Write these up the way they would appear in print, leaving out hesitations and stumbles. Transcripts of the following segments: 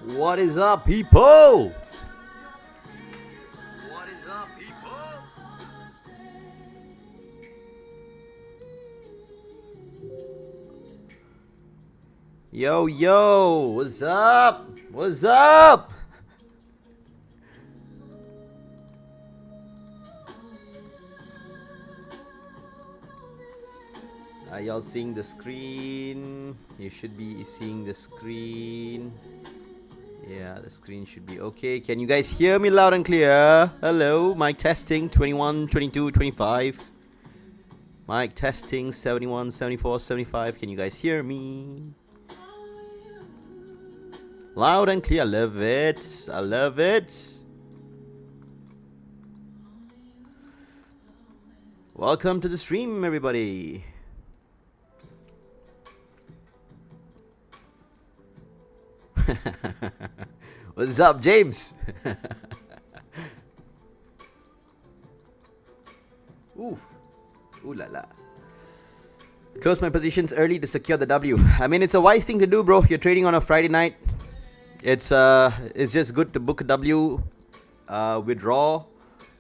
What is up, people? What is up, people? Yo, yo, what's up? What's up? Are y'all seeing the screen? You should be seeing the screen. Yeah, the screen should be okay. Can you guys hear me loud and clear? Hello, mic testing 21, 22, 25. Mic testing 71, 74, 75. Can you guys hear me? Loud and clear. I love it. I love it. Welcome to the stream, everybody. What's up, James? Oof. Ooh la la. Close my positions early to secure the W. I mean, it's a wise thing to do, bro. You're trading on a Friday night. It's just good to book a W, withdraw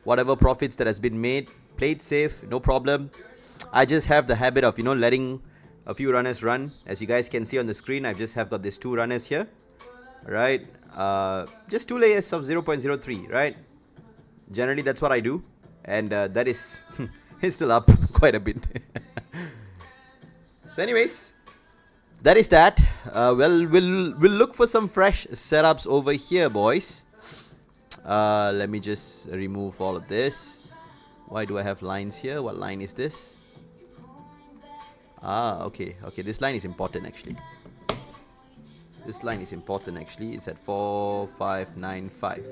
whatever profits that has been made. Play it safe, no problem. I just have the habit of, letting a few runners run. As you guys can see on the screen, I just have got these two runners here. Right, just 2 layers of 0.03, right? Generally that's what I do, and that is it's still up quite a bit. So anyways, that is that. Well, we'll look for some fresh setups over here, boys. Let me just remove all of this. Why do I have lines here? What line is this? Okay, this line is important actually. This line is important actually. It's at 4595.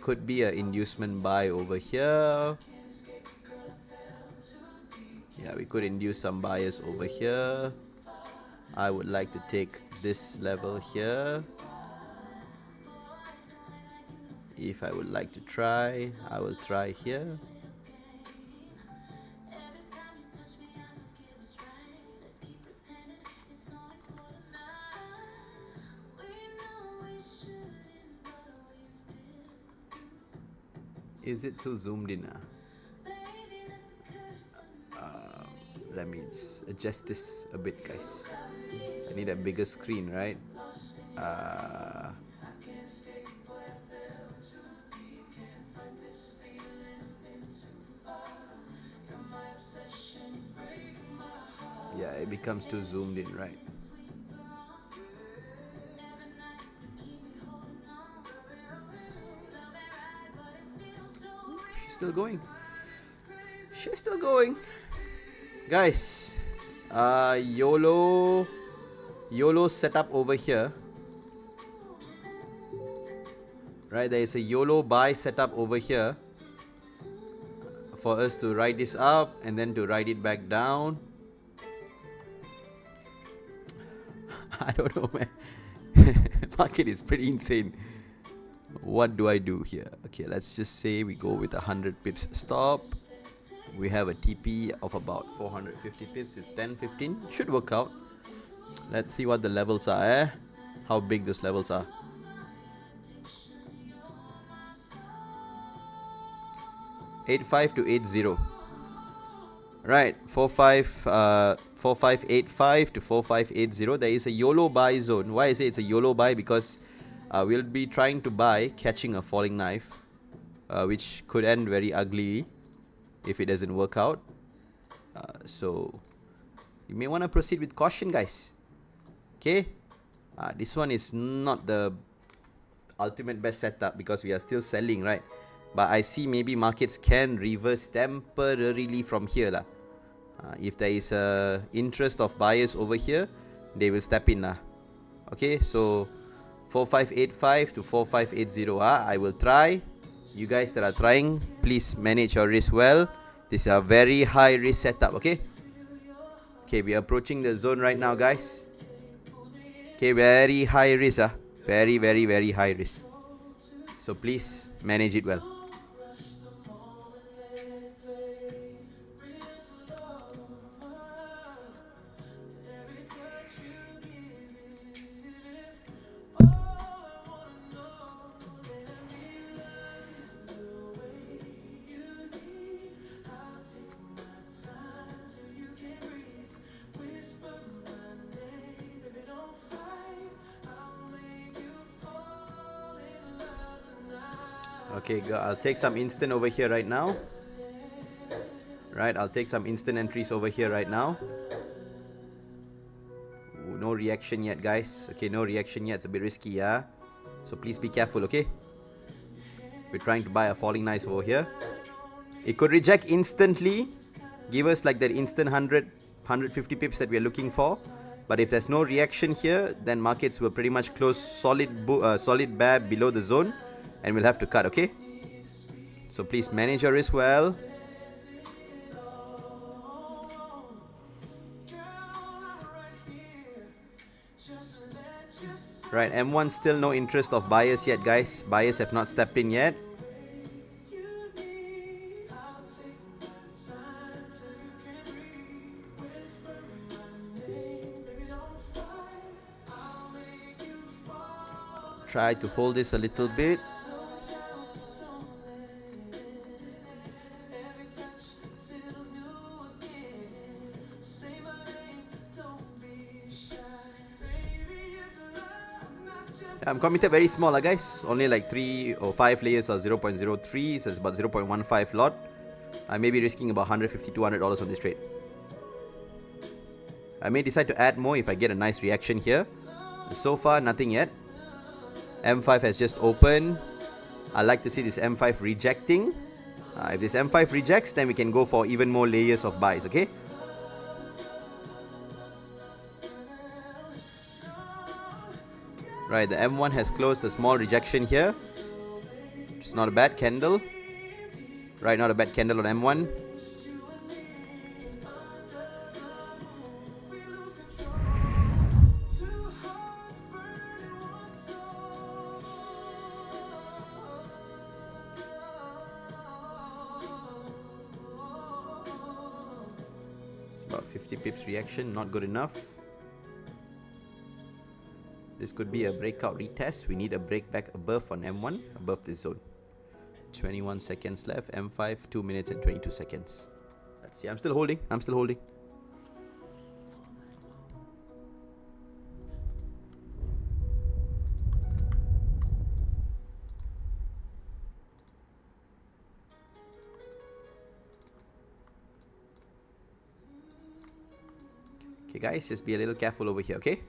Could be an inducement buy over here. Yeah, we could induce some buyers over here. I would like to take this level here. If I would like to try, I will try here. Is it too zoomed in? Let me just adjust this a bit, guys. I need a bigger screen, right? Yeah, it becomes too zoomed in, right? She's still going. She's still going. Guys, YOLO setup over here. Right, there is a YOLO buy setup over here for us to ride this up and then to ride it back down. I don't know, man. Market is pretty insane. What do I do here? Okay, let's just say we go with 100 pips stop. We have a TP of about 450 pips. It's 10-15. Should work out. Let's see what the levels are. How big those levels are. $85 to $80. Right, 4585 to 4580. There is a YOLO buy zone. Why I say it's a YOLO buy? Because we'll be trying to buy catching a falling knife, which could end very ugly if it doesn't work out. So you may want to proceed with caution, guys. Okay, this one is not the ultimate best setup because we are still selling, right? But I see maybe markets can reverse temporarily from here lah. If there is a interest of buyers over here, they will step in lah. Okay, so 4585 to 4580. I will try. You guys that are trying, please manage your risk well. This is a very high risk setup. Okay, we are approaching the zone right now, guys. Okay, very high risk. Very high risk. So please manage it well. Okay, I'll take some instant over here right now. Right, I'll take some instant entries over here right now. Ooh, no reaction yet, guys. Okay, no reaction yet. It's a bit risky, yeah? So please be careful, okay? We're trying to buy a falling knife over here. It could reject instantly, give us like that instant 150 pips that we're looking for. But if there's no reaction here, then markets will pretty much close solid bear below the zone, and we'll have to cut, okay? So please manage your risk well. Right, M1 still no interest of buyers yet, guys. Buyers have not stepped in yet. Try to hold this a little bit. I'm committed very small, guys. Only like 3 or 5 layers or 0.03, so it's about 0.15 lot. I may be risking about $150, $200 on this trade. I may decide to add more if I get a nice reaction here. So far, nothing yet. M5 has just opened. I like to see this M5 rejecting. If this M5 rejects, then we can go for even more layers of buys, okay? Right, the M1 has closed a small rejection here. It's not a bad candle. Right, not a bad candle on M1. It's about 50 pips reaction, not good enough. This could be a breakout retest. We need a break back above on M1, above this zone. 21 seconds left. M5, 2 minutes and 22 seconds. Let's see. I'm still holding. Okay, guys, just be a little careful over here, okay?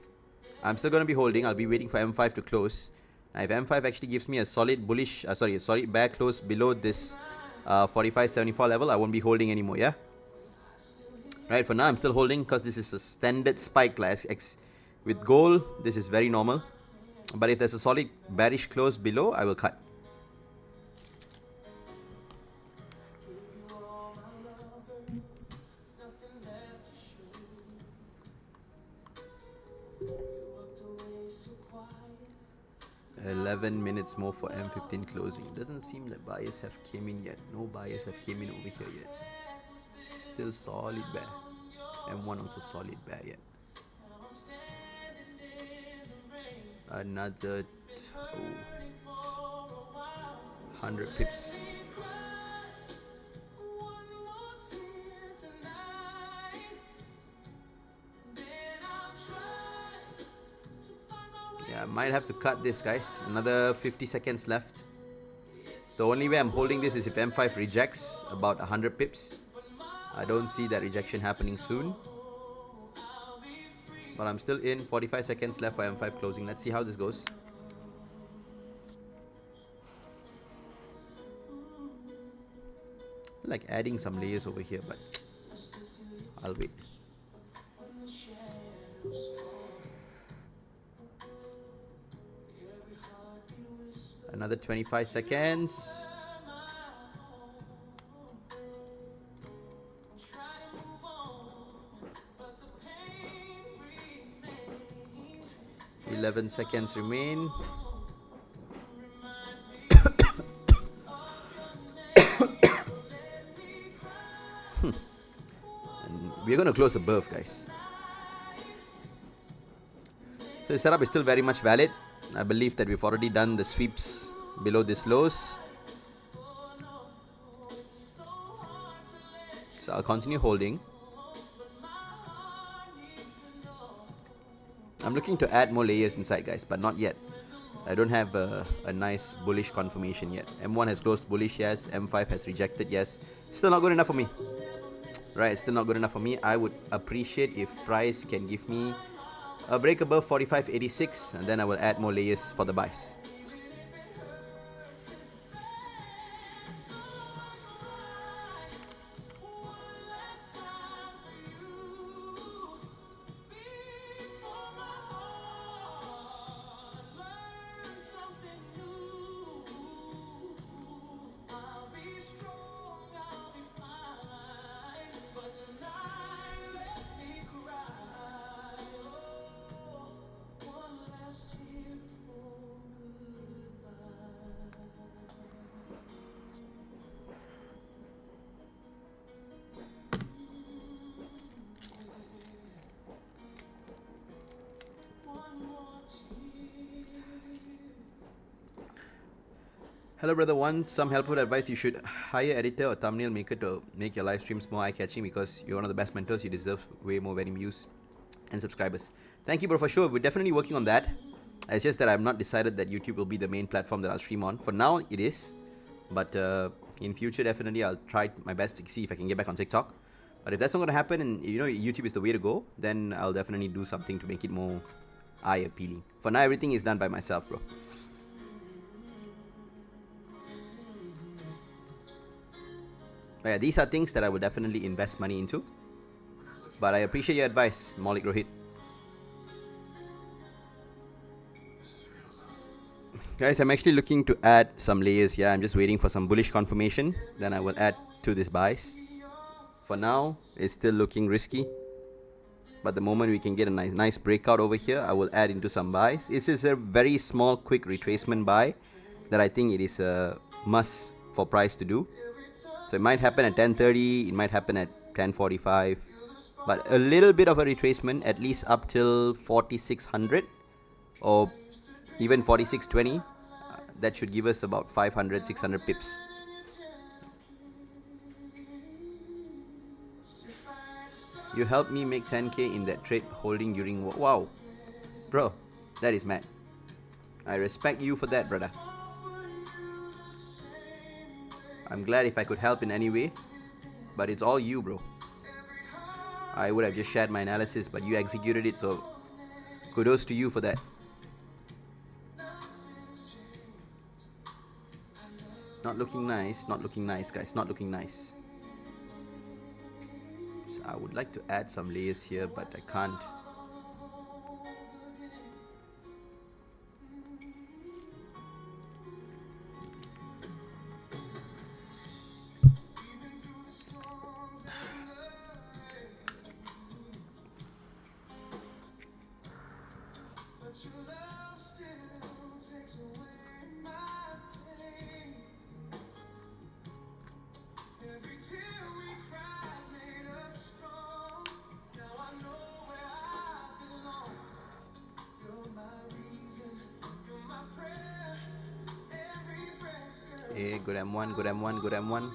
I'm still going to be holding. I'll be waiting for M5 to close. Now, if M5 actually gives me a solid bullish, a solid bear close below this 45.74 level, I won't be holding anymore, yeah? Right, for now, I'm still holding because this is a standard spike class. With gold, this is very normal. But if there's a solid bearish close below, I will cut. $11 minutes more for M15 closing. Doesn't seem like buyers have came in yet. No buyers have came in over here yet. Still solid bear. M1 also solid bear yet. Another 100 pips. Yeah, I might have to cut this, guys. Another 50 seconds left. The only way I'm holding this is if M5 rejects about 100 pips. I don't see that rejection happening soon. But I'm still in. 45 seconds left for M5 closing. Let's see how this goes. I feel like adding some layers over here, but I'll wait. Another 25 seconds. Eleven seconds remain. And we're going to close above, guys. So the setup is still very much valid. I believe that we've already done the sweeps below this lows. So I'll continue holding. I'm looking to add more layers inside, guys, but not yet. I don't have a nice bullish confirmation yet. M1 has closed bullish, yes. M5 has rejected, yes. Still not good enough for me. Right, still not good enough for me. I would appreciate if price can give me a break above 45.86, and then I will add more layers for the buys. Hello brother, one some helpful advice: you should hire editor or thumbnail maker to make your live streams more eye-catching, because you're one of the best mentors. You deserve way more very views and subscribers. Thank you bro, for sure. We're definitely working on that. It's just that I've not decided that YouTube will be the main platform that I'll stream on. For now it is, but in future definitely I'll try my best to see if I can get back on TikTok. But if that's not going to happen and YouTube is the way to go, then I'll definitely do something to make it more eye appealing. For now everything is done by myself bro. But yeah, these are things that I will definitely invest money into. But I appreciate your advice, Maulik Rohit. Guys, I'm actually looking to add some layers here. I'm just waiting for some bullish confirmation. Then I will add to this buys. For now, it's still looking risky. But the moment we can get a nice breakout over here, I will add into some buys. This is a very small, quick retracement buy that I think it is a must for price to do. So it might happen at 10:30, it might happen at 10:45, but a little bit of a retracement, at least up till 4600 or even 4620, that should give us about 500, 600 pips. You helped me make 10k in that trade holding during war. Wow, bro, that is mad. I respect you for that, brother. I'm glad if I could help in any way, but it's all you, bro. I would have just shared my analysis, but you executed it, so kudos to you for that. Not looking nice, guys, not looking nice. So I would like to add some layers here, but I can't. Okay, good M1, good M1, good M1.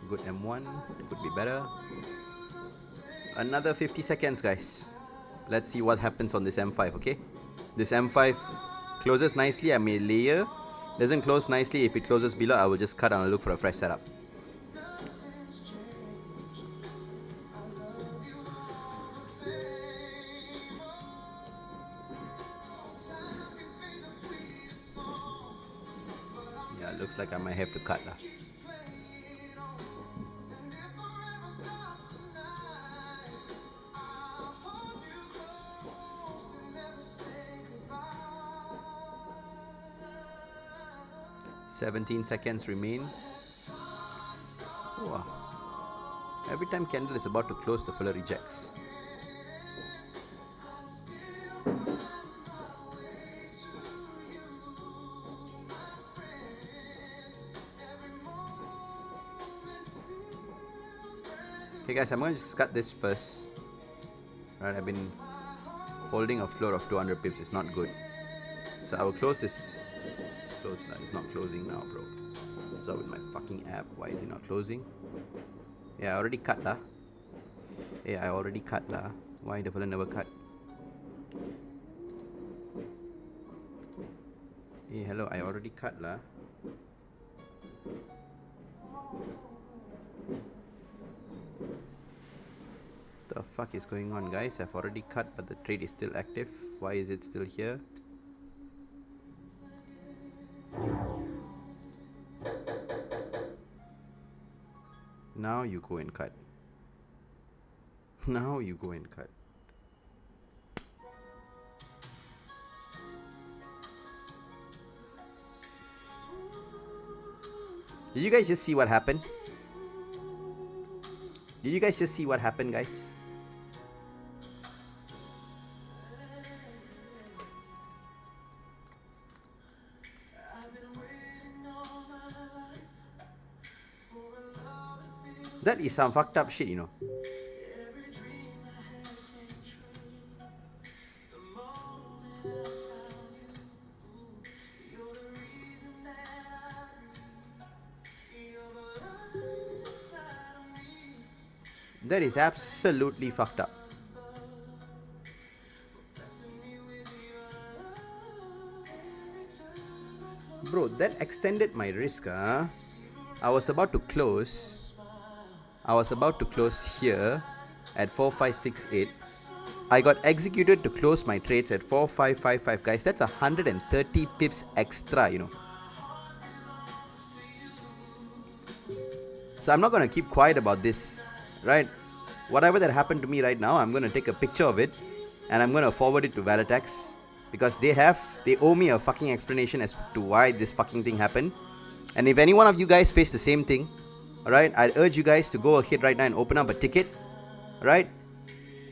Good M1, it could be better. Another 50 seconds, guys. Let's see what happens on this M5, okay? This M5 closes nicely, I may layer. Doesn't close nicely, if it closes below, I will just cut and I'll look for a fresh setup. Yeah, looks like I might have to cut now. $17 seconds remain. Wow. Every time candle is about to close, the filler rejects. Okay guys, I'm going to just cut this first. Right, I've been holding a floor of 200 pips, it's not good. So I will close this. It's not closing now, bro. What's up with my fucking app? Why is it not closing? Yeah, I already cut lah. Yeah, I already cut lah. Why the fella never cut? Hey, hello, I already cut lah. The fuck is going on, guys? I've already cut, but the trade is still active. Why is it still here? Now you go and cut. Now you go and cut. Did you guys just see what happened? Did you guys just see what happened, guys? That is some fucked up shit, you know. That is absolutely fucked up. Bro, that extended my risk, huh? I was about to close here at 4568. I got executed to close my trades at 4555. Guys, that's 130 pips extra, you know. So I'm not going to keep quiet about this, right? Whatever that happened to me right now, I'm going to take a picture of it and I'm going to forward it to Valitex, because they owe me a fucking explanation as to why this fucking thing happened. And if any one of you guys face the same thing, alright, I'd urge you guys to go ahead right now and open up a ticket, right?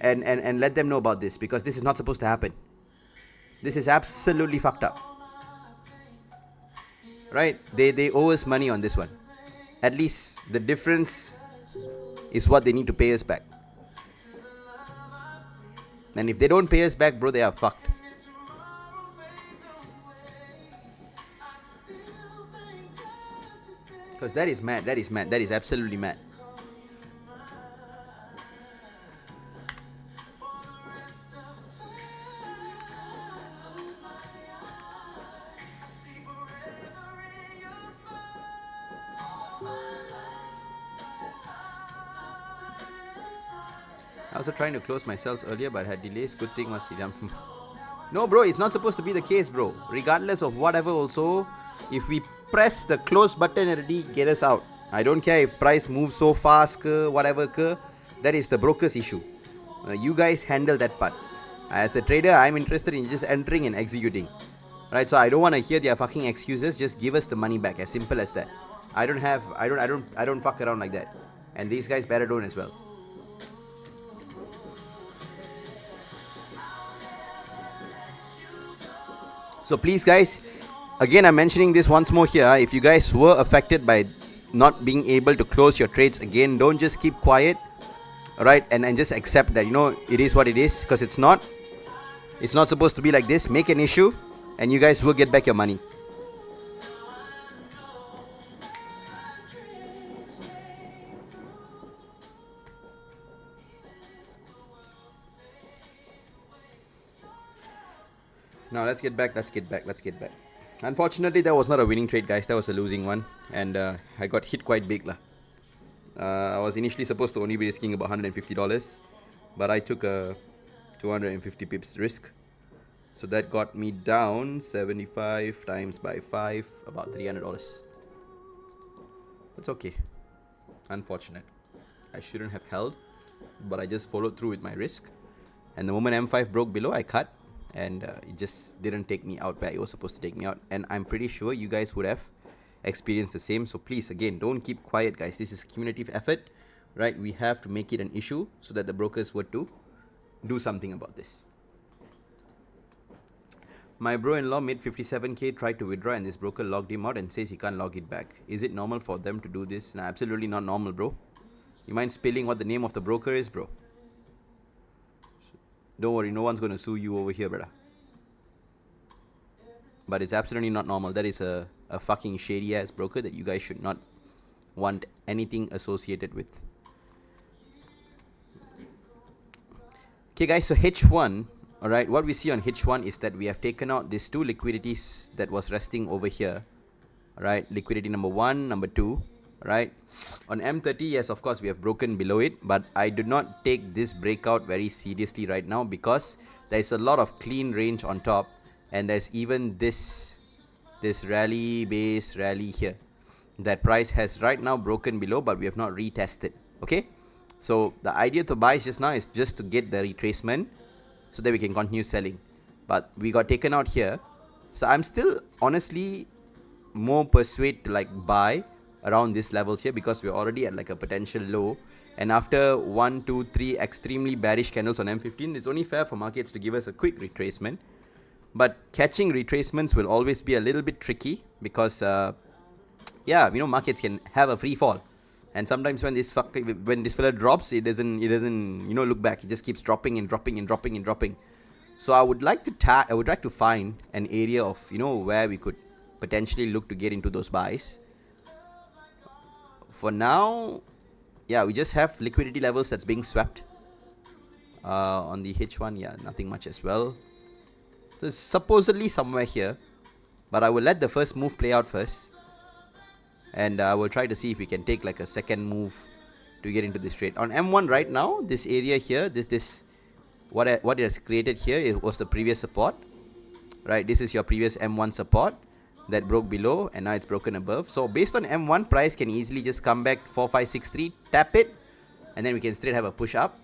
And let them know about this, because this is not supposed to happen. This is absolutely fucked up. Right? They owe us money on this one. At least the difference is what they need to pay us back. And if they don't pay us back, bro, they are fucked. Because that is mad. That is mad. That is absolutely mad. I was trying to close my sales earlier, but I had delays. Good thing was no, bro, it's not supposed to be the case, bro. Regardless of whatever also, if we press the close button already, get us out. I don't care if price moves so fast, whatever, that is the broker's issue. You guys handle that part. As a trader, I'm interested in just entering and executing. Right, so I don't want to hear their fucking excuses. Just give us the money back. As simple as that. I don't fuck around like that. And these guys better don't as well. So please, guys, again, I'm mentioning this once more here. If you guys were affected by not being able to close your trades, again, don't just keep quiet, right? And just accept that, you know, it is what it is, because it's not supposed to be like this. Make an issue, and you guys will get back your money. Now let's get back. Unfortunately, that was not a winning trade, guys. That was a losing one, and I got hit quite big lah. I was initially supposed to only be risking about $150, but I took a 250 pips risk, so that got me down 75 times by 5, about $300. That's okay. Unfortunate. I shouldn't have held, but I just followed through with my risk, and the moment M5 broke below, I cut. And it just didn't take me out where it was supposed to take me out. And I'm pretty sure you guys would have experienced the same. So please, again, don't keep quiet, guys. This is a cumulative effort, right? We have to make it an issue so that the brokers were to do something about this. My bro-in-law made 57k, tried to withdraw, and this broker logged him out and says he can't log it back. Is it normal for them to do this? Nah, absolutely not normal, bro. You mind spelling what the name of the broker is, bro? Don't worry, no one's going to sue you over here, brother. But it's absolutely not normal. That is a fucking shady ass broker that you guys should not want anything associated with. Okay guys, so H1, alright, what we see on H1 is that we have taken out these two liquidities that was resting over here. Alright, liquidity number 1, number 2, right? On M30, yes, of course, we have broken below it, but I do not take this breakout very seriously right now because there is a lot of clean range on top, and there's even this rally base rally here that price has right now broken below, but we have not retested. Okay, so the idea to buy just now is just to get the retracement so that we can continue selling, but we got taken out here. So I'm still honestly more persuaded to like buy around these levels here because we're already at like a potential low, and after 1, 2, 3 extremely bearish candles on M15, it's only fair for markets to give us a quick retracement. But catching retracements will always be a little bit tricky because yeah, you know, markets can have a free fall, and sometimes when this fella drops, it doesn't you know look back. It just keeps dropping and dropping and dropping and dropping. So I would like to find an area of, you know, where we could potentially look to get into those buys. For now, yeah, we just have liquidity levels that's being swept on the H1. Yeah, nothing much as well. So it's supposedly somewhere here, but I will let the first move play out first, and I will try to see if we can take like a second move to get into this trade. On M1 right now, this area here, what it has created here, it was the previous support, right? This is your previous M1 support that broke below, and now it's broken above. So based on M1, price can easily just come back 4563, tap it, and then we can straight have a push up.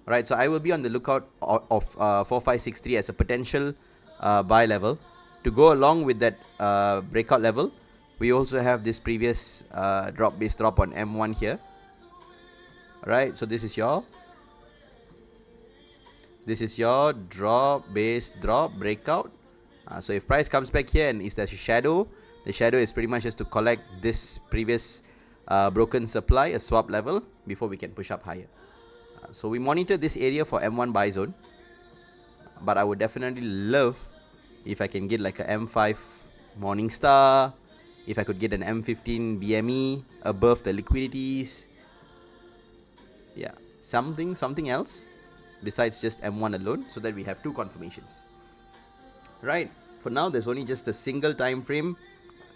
Alright, so I will be on the lookout of 4563 as a potential buy level. To go along with that breakout level, we also have this previous base drop on M1 here. Alright, so this is your drop, base drop, breakout. So if price comes back here and is there a shadow, the shadow is pretty much just to collect this previous broken supply, a swap level, before we can push up higher. So we monitor this area for M1 buy zone, but I would definitely love if I can get like a M5 Morningstar, if I could get an M15 BME above the liquidities. Yeah, something else besides just M1 alone, so that we have two confirmations. Right, for now there's only just a single time frame,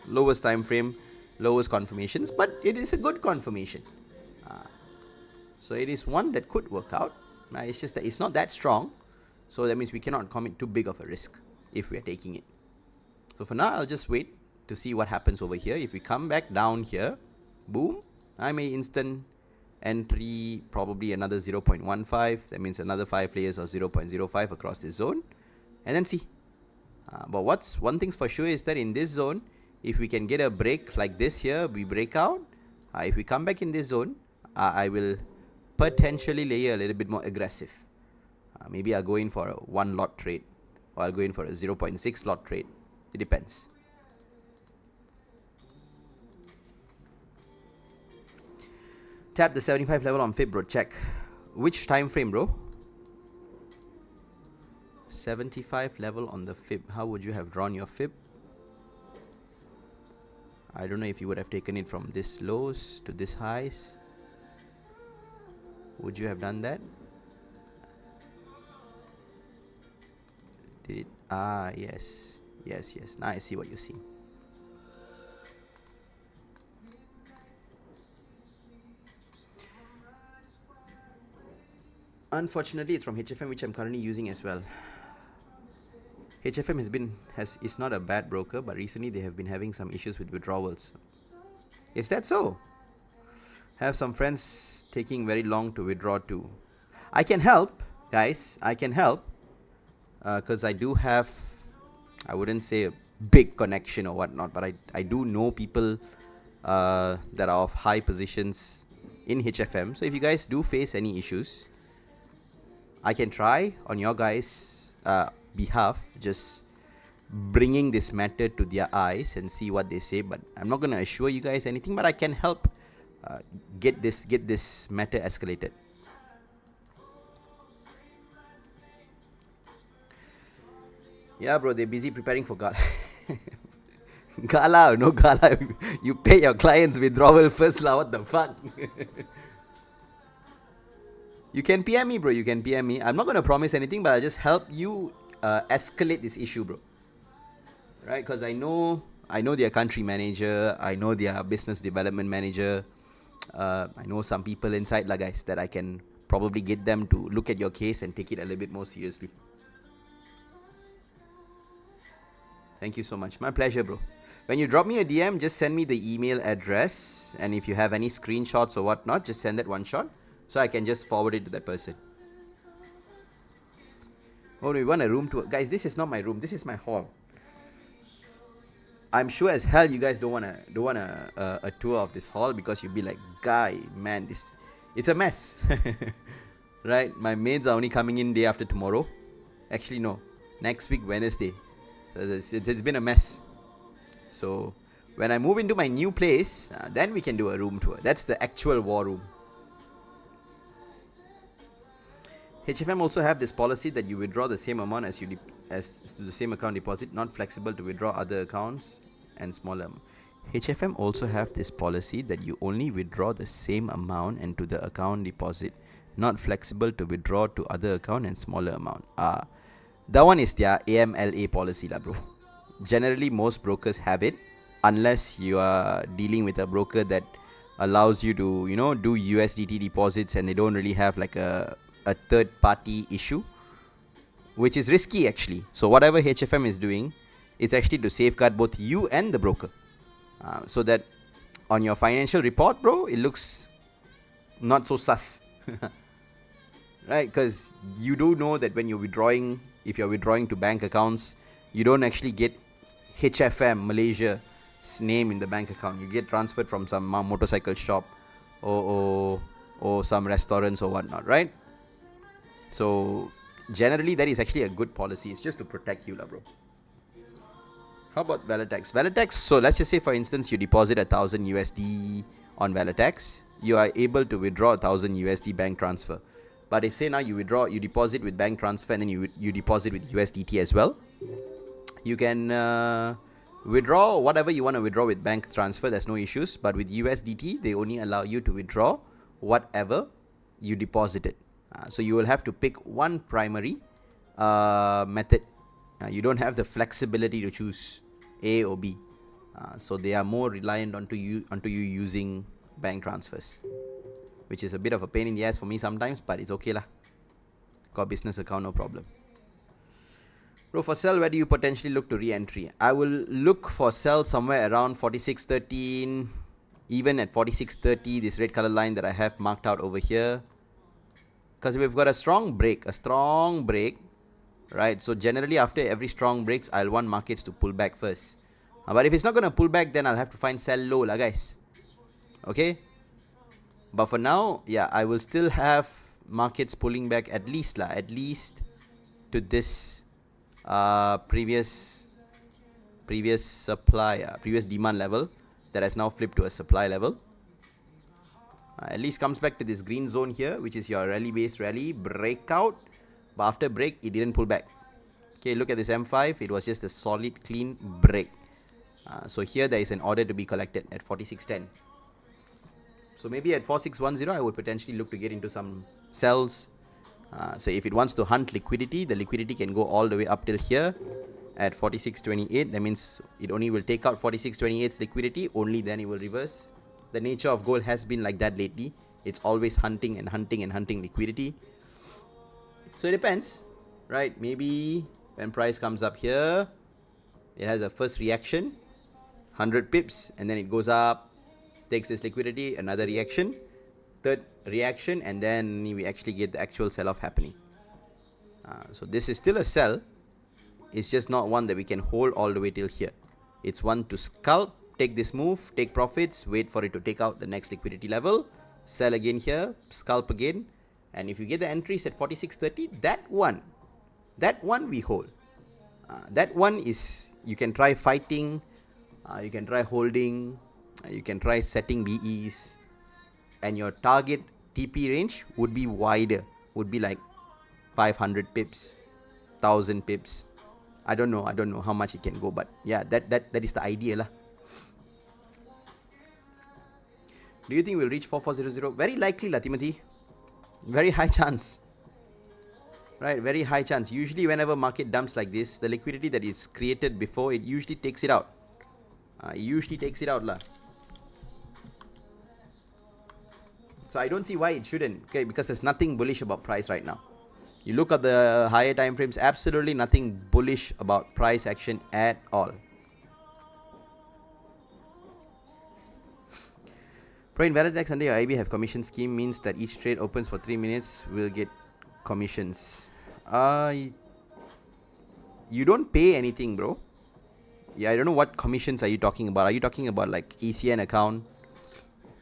lowest time frame, lowest confirmations, but it is a good confirmation. So it is one that could work out. It's just that it's not that strong, so that means we cannot commit too big of a risk if we are taking it. So for now, I'll just wait to see what happens over here. If we come back down here, boom, I may instant entry, probably another 0.15. That means another 5 layers of 0.05 across this zone, and then see. But one thing's for sure is that in this zone, if we can get a break like this here, we break out. If we come back in this zone, I will potentially layer a little bit more aggressive. Maybe I'll go in for a 1 lot trade, or I'll go in for a 0.6 lot trade. It depends. Tap the 75 level on Fib, bro. Check. Which time frame, bro? 75 level on the Fib. How would you have drawn your Fib? I don't know if you would have taken it from this lows to this highs. Would you have done that? Did it? Yes. Now I see what you see. Unfortunately, it's from HFM, which I'm currently using as well. HFM is not a bad broker, but recently they have been having some issues with withdrawals. Is that so? Have some friends taking very long to withdraw too. I can help, guys. I can help, because I do have, I wouldn't say a big connection or whatnot, but I do know people that are of high positions in HFM. So if you guys do face any issues, I can try on your guys' behalf, just bringing this matter to their eyes and see what they say. But I'm not gonna assure you guys anything, but I can help get this matter escalated. Yeah, bro, they're busy preparing for Gala. Gala, no Gala. You pay your clients withdrawal first, lah. What the fuck? You can PM me, bro. You can PM me. I'm not going to promise anything, but I'll just help you escalate this issue, bro. Right? Because I know their country manager. I know their business development manager. I know some people inside, lah, guys, that I can probably get them to look at your case and take it a little bit more seriously. Thank you so much. My pleasure, bro. When you drop me a DM, just send me the email address. And if you have any screenshots or whatnot, just send that one shot so I can just forward it to that person. Oh, we want a room tour. Guys, this is not my room. This is my hall. I'm sure as hell you guys don't want a tour of this hall because you'll be like, guy, man, it's a mess. Right? My maids are only coming in day after tomorrow. Actually, no. Next week, Wednesday. It's been a mess. So when I move into my new place, then we can do a room tour. That's the actual war room. HFM also have this policy that you withdraw the same amount as to the same account deposit, not flexible to withdraw other accounts and smaller. HFM also have this policy that you only withdraw the same amount and to the account deposit, not flexible to withdraw to other account and smaller amount. That one is their AMLA policy, lah, bro. Generally, most brokers have it, unless you are dealing with a broker that allows you to, do USDT deposits and they don't really have like a third-party issue, which is risky actually. So whatever HFM is doing, it's actually to safeguard both you and the broker, so that on your financial report, bro, it looks not so sus. Right? Because you do know that when you're withdrawing, if you're withdrawing to bank accounts, you don't actually get HFM Malaysia's name in the bank account. You get transferred from some motorcycle shop or some restaurants or whatnot, right? So generally that is actually a good policy. It's just to protect you, lah, bro. How about Valitex? Valitex, so let's just say for instance you deposit 1,000 USD on Valitex, you are able to withdraw 1,000 USD bank transfer. But if say now you deposit with bank transfer and then you deposit with USDT as well, you can withdraw whatever you want to withdraw with bank transfer. There's no issues. But with USDT, they only allow you to withdraw whatever you deposited. So you will have to pick one primary method. You don't have the flexibility to choose A or B. So they are more reliant onto you using bank transfers, which is a bit of a pain in the ass for me sometimes, but it's okay lah. Got business account, no problem. Bro, for sell, where do you potentially look to re-entry? I will look for sell somewhere around 46.13, even at 46.30, this red color line that I have marked out over here. Because we've got a strong break, right? So generally after every strong breaks, I'll want markets to pull back first. But if it's not going to pull back, then I'll have to find sell low lah, guys. Okay? But for now, yeah, I will still have markets pulling back at least to this previous supply, previous demand level that has now flipped to a supply level. At least comes back to this green zone here, which is your rally-based rally breakout. But after break, it didn't pull back. Okay, look at this M5. It was just a solid, clean break. So here there is an order to be collected at 46.10. So maybe at 4610, I would potentially look to get into some sells. So if it wants to hunt liquidity, the liquidity can go all the way up till here at 46.28. That means it only will take out 46.28's liquidity. Only then it will reverse. The nature of gold has been like that lately. It's always hunting and hunting and hunting liquidity. So it depends, right? Maybe when price comes up here, it has a first reaction, 100 pips, and then it goes up, takes this liquidity, another reaction, third reaction, and then we actually get the actual sell-off happening. So this is still a sell. It's just not one that we can hold all the way till here. It's one to scalp, take this move, take profits, wait for it to take out the next liquidity level, sell again here, scalp again, and if you get the entries at 46.30, that one we hold. That one is, you can try fighting, you can try holding, you can try setting BEs, and your target TP range would be wider, would be like 500 pips, 1000 pips. I don't know how much it can go, but yeah, that is the idea lah. Do you think we'll reach 4400? Very likely lah, Timothy. Very high chance. Right, very high chance. Usually whenever market dumps like this, the liquidity that is created before, it usually takes it out. Lah. So I don't see why it shouldn't. Okay, because there's nothing bullish about price right now. You look at the higher time frames, absolutely nothing bullish about price action at all. Pro Invalidex under your IB have commission scheme means that each trade opens for 3 minutes will get commissions. You don't pay anything, bro. Yeah, I don't know what commissions are you talking about. Are you talking about like ECN account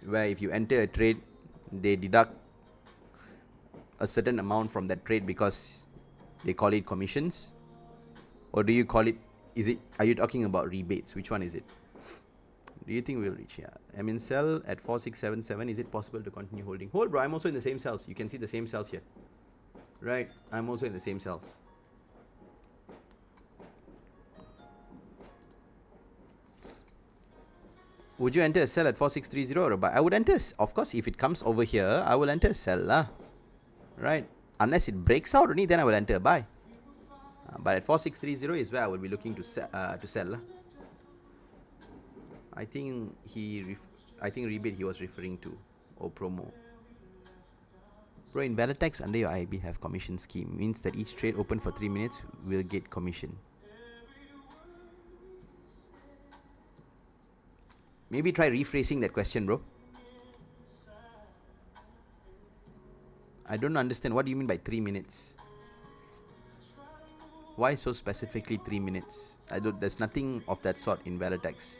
where if you enter a trade, they deduct a certain amount from that trade because they call it commissions? Or do you call it, are you talking about rebates? Which one is it? Do you think we'll reach here? I'm in sell at 4677. Is it possible to continue holding? Hold, bro. I'm also in the same cells. You can see the same cells here. Right? I'm also in the same cells. Would you enter a sell at 4630 or a buy? I would enter, of course, if it comes over here, I will enter a sell. Right? Unless it breaks out only, then I will enter a buy. But at 4630 is where I will be looking to sell. I think rebate he was referring to, or promo. Bro, in Valitex under your IB have commission scheme means that each trade open for 3 minutes will get commission. Maybe try rephrasing that question, bro. I don't understand. What do you mean by 3 minutes? Why so specifically 3 minutes? There's nothing of that sort in Valitex.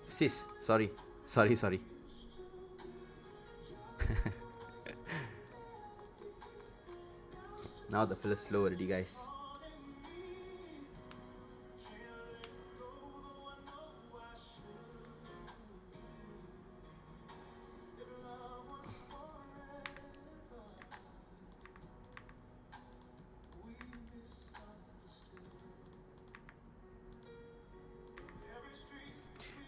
Sis, sorry. Now the fill is slow already, guys.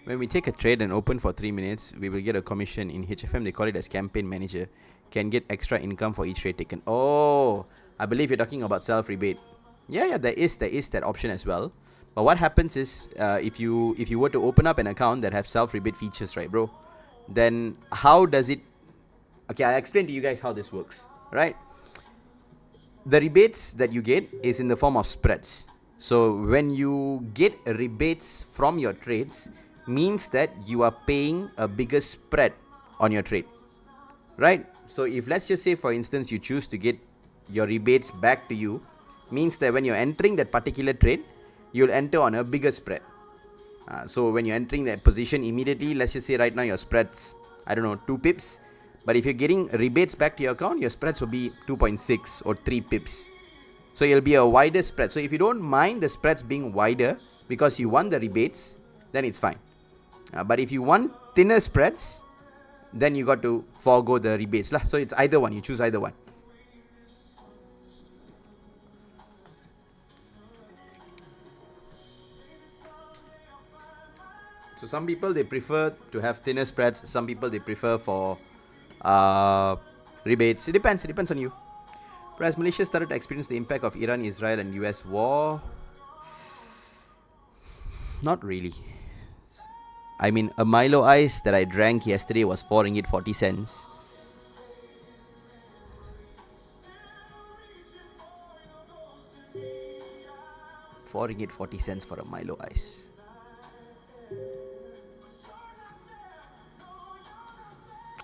When we take a trade and open for 3 minutes, we will get a commission. In HFM, they call it as campaign manager. Can get extra income for each trade taken. Oh, I believe you're talking about self-rebate. Yeah, there is that option as well. But what happens is, if you were to open up an account that have self-rebate features, right, bro? Then how does it... Okay, I'll explain to you guys how this works, right? The rebates that you get is in the form of spreads. So when you get rebates from your trades, means that you are paying a bigger spread on your trade, right? So if, let's just say, for instance, you choose to get your rebates back to you, means that when you're entering that particular trade, you'll enter on a bigger spread. So when you're entering that position immediately, let's just say right now your spreads, I don't know, 2 pips. But if you're getting rebates back to your account, your spreads will be 2.6 or 3 pips. So it'll be a wider spread. So if you don't mind the spreads being wider because you want the rebates, then it's fine. But if you want thinner spreads, then you got to forego the rebates. So it's either one. You choose either one. So some people, they prefer to have thinner spreads. Some people, they prefer for rebates. It depends on you. Whereas Malaysia started to experience the impact of Iran, Israel and US war, not really. I mean, a Milo Ice that I drank yesterday was 4 ringgit 40 cents. Ringgit 40 cents for a Milo Ice.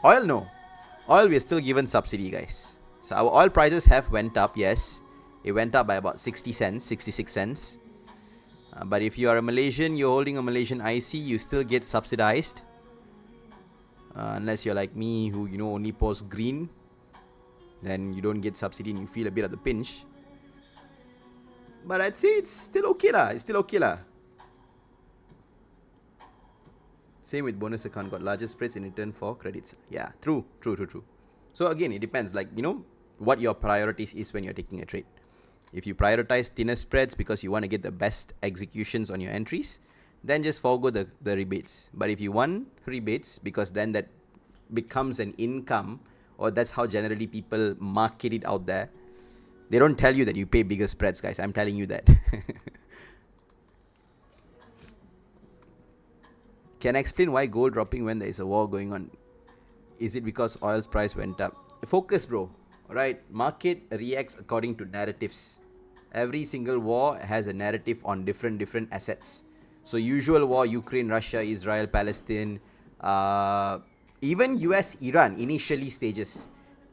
Oil, no. Oil, we are still given subsidy, guys. So our oil prices have went up, yes. It went up by about 60 cents, 66 cents. But if you are a Malaysian, you're holding a Malaysian IC, you still get subsidized. Unless you're like me, who, only post green. Then you don't get subsidy and you feel a bit of the pinch. But I'd say it's still okay lah. Same with bonus account, got larger spreads in return for credits. Yeah, true. So again, it depends, what your priorities is when you're taking a trade. If you prioritize thinner spreads because you want to get the best executions on your entries, then just forego the rebates. But if you want rebates, because then that becomes an income, or that's how generally people market it out there. They don't tell you that you pay bigger spreads, guys. I'm telling you that. Can I explain why gold dropping when there is a war going on? Is it because oil's price went up? Focus, bro. Alright, market reacts according to narratives. Every single war has a narrative on different assets. So usual war, Ukraine, Russia, Israel, Palestine, even US, Iran, initially stages,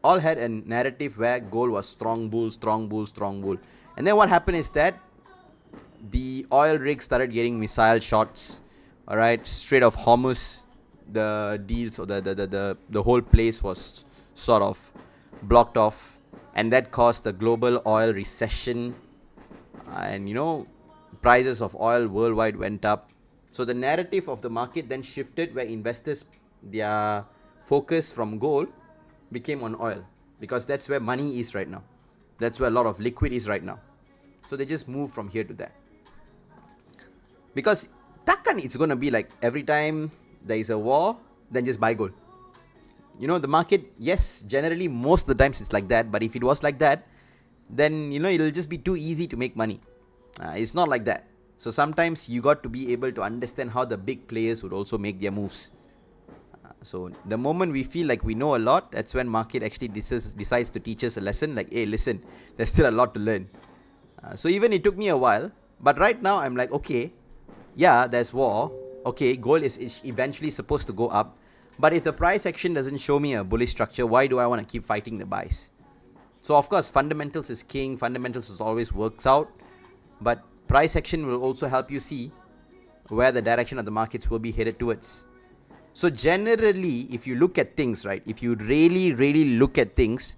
all had a narrative where gold was strong bull, strong bull, strong bull. And then what happened is that the oil rigs started getting missile shots. Alright, Strait of Hormuz, the deals, or the whole place was sort of blocked off, and that caused a global oil recession, and prices of oil worldwide went up. So the narrative of the market then shifted, where investors, their focus from gold became on oil, because that's where money is right now, that's where a lot of liquid is right now. So they just move from here to there, because takkan it's gonna be like every time there is a war, then just buy gold. The market, yes, generally most of the times it's like that. But if it was like that, then it'll just be too easy to make money. It's not like that. So sometimes you got to be able to understand how the big players would also make their moves. So the moment we feel like we know a lot, that's when market actually decides to teach us a lesson. Like, hey, listen, there's still a lot to learn. So even it took me a while, but right now I'm like, okay, yeah, there's war. Okay, gold is eventually supposed to go up. But if the price action doesn't show me a bullish structure, why do I want to keep fighting the buys? So of course, fundamentals is king. Fundamentals is always works out. But price action will also help you see where the direction of the markets will be headed towards. So generally, if you look at things, right, if you really look at things,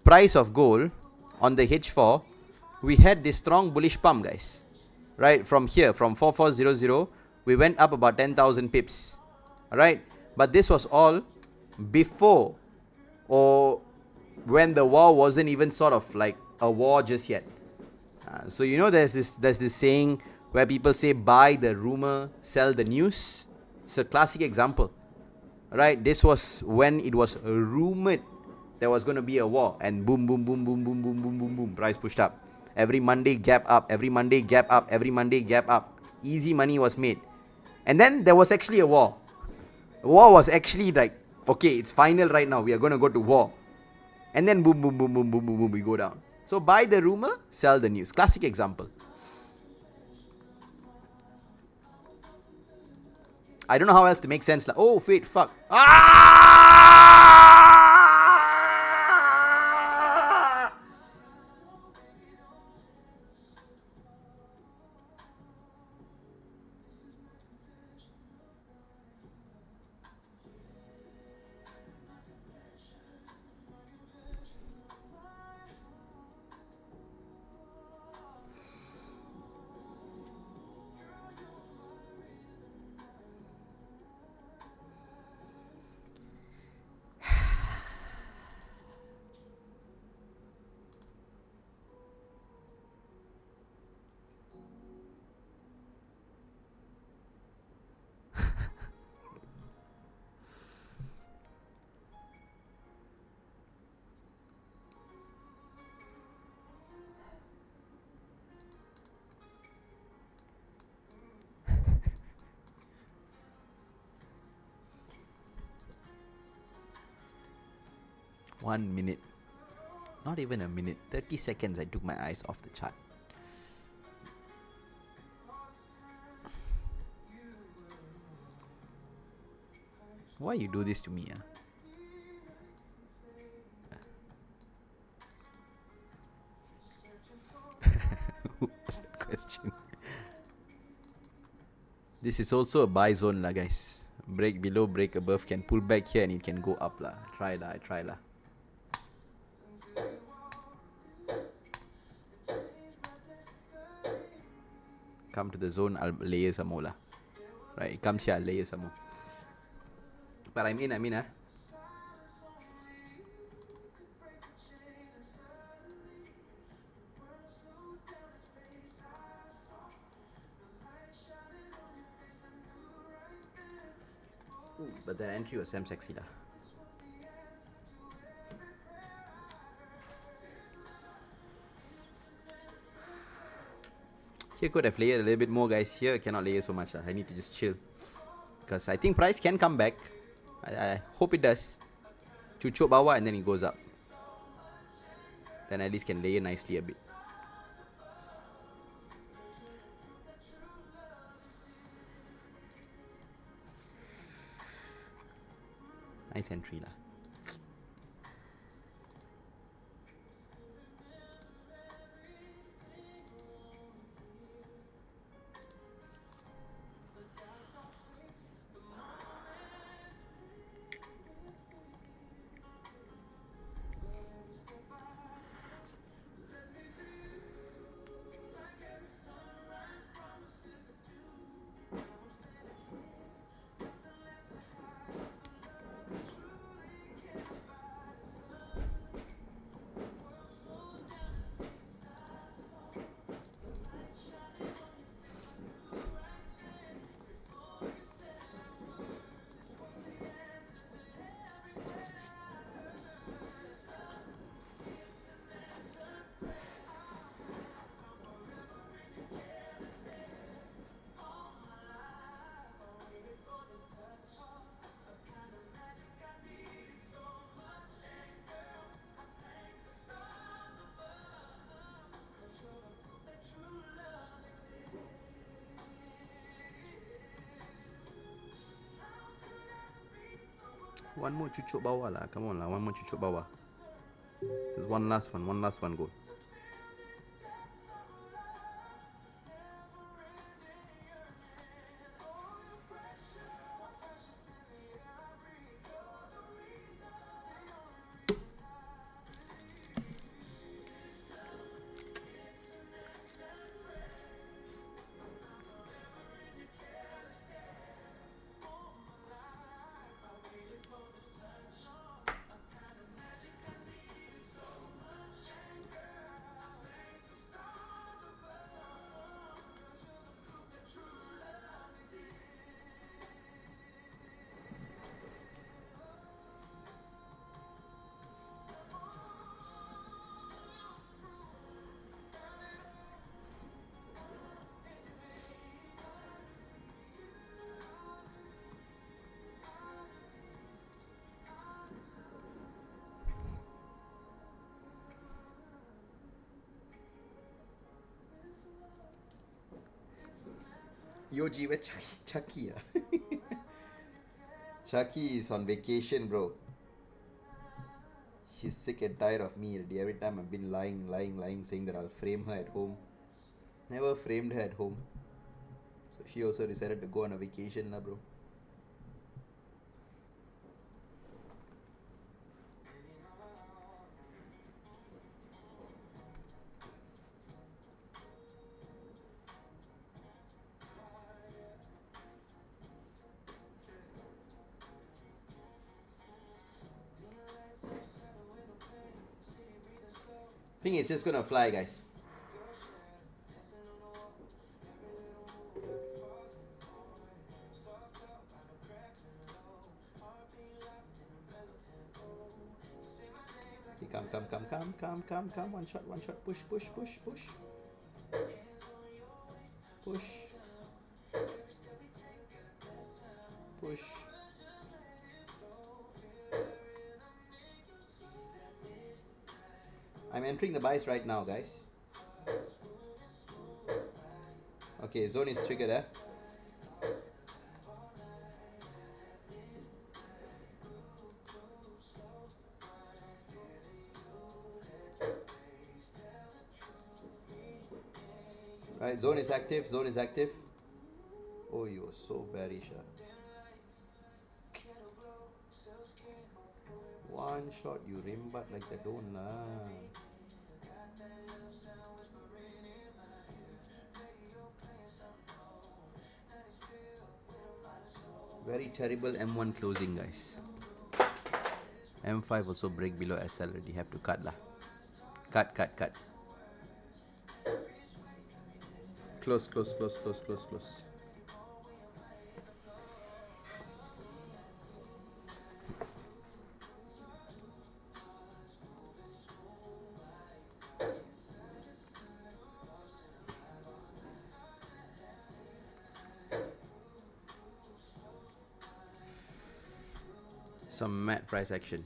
price of gold on the H4, we had this strong bullish pump, guys. Right, from here, from 4400, we went up about 10,000 pips. Alright, but this was all before, or when the war wasn't even sort of like a war just yet. So there's this saying where people say, buy the rumor, sell the news. It's a classic example. Right, this was when it was rumored there was going to be a war, and boom, boom, boom, boom, boom, boom, boom, boom, boom, price pushed up. Every Monday gap up, every Monday gap up, every Monday gap up. Easy money was made. And then there was actually a war. War was actually like, okay, it's final right now, we are going to go to war. And then boom, boom, boom, boom, boom, boom, boom, we go down. So buy the rumor, sell the news. Classic example. I don't know how else to make sense. Like, oh, wait, fuck. 1 minute. Not even a minute. 30 seconds I took my eyes off the chart. Why you do this to me? Who asked that question? This is also a buy zone lah, guys. Break below, break above, can pull back here and it can go up lah. Try lah. Come to the zone, I'll layer some more lah. Right, it comes here, I'll layer some more. But I'm in. Ooh, but that entry was Sam sexy lah. Here could have layered a little bit more, guys. Here I cannot layer so much. I need to just chill. Because I think price can come back. I hope it does. Cucuk bawah and then it goes up. Then at least can layer nicely a bit. Nice entry lah. One more cucuk bawah lah. Come on lah. One more cucuk bawah. There's one last one. One last one go. Yoji, where Chucky? Chucky, Chucky is on vacation, bro. She's sick and tired of me already. Every time I've been lying, saying that I'll frame her at home. Never framed her at home. So she also decided to go on a vacation, lah, bro. I think it's just gonna fly, guys. Okay, come. One shot. Push. Push. I'm entering the buys right now, guys. Okay, zone is triggered, eh? Right, zone is active. Oh, you're so bearish. One shot, you rimbat like that, don't lah. Very terrible M1 closing, guys. M5 also break below SL already. Have to cut lah. Cut. Close. Some mad price action.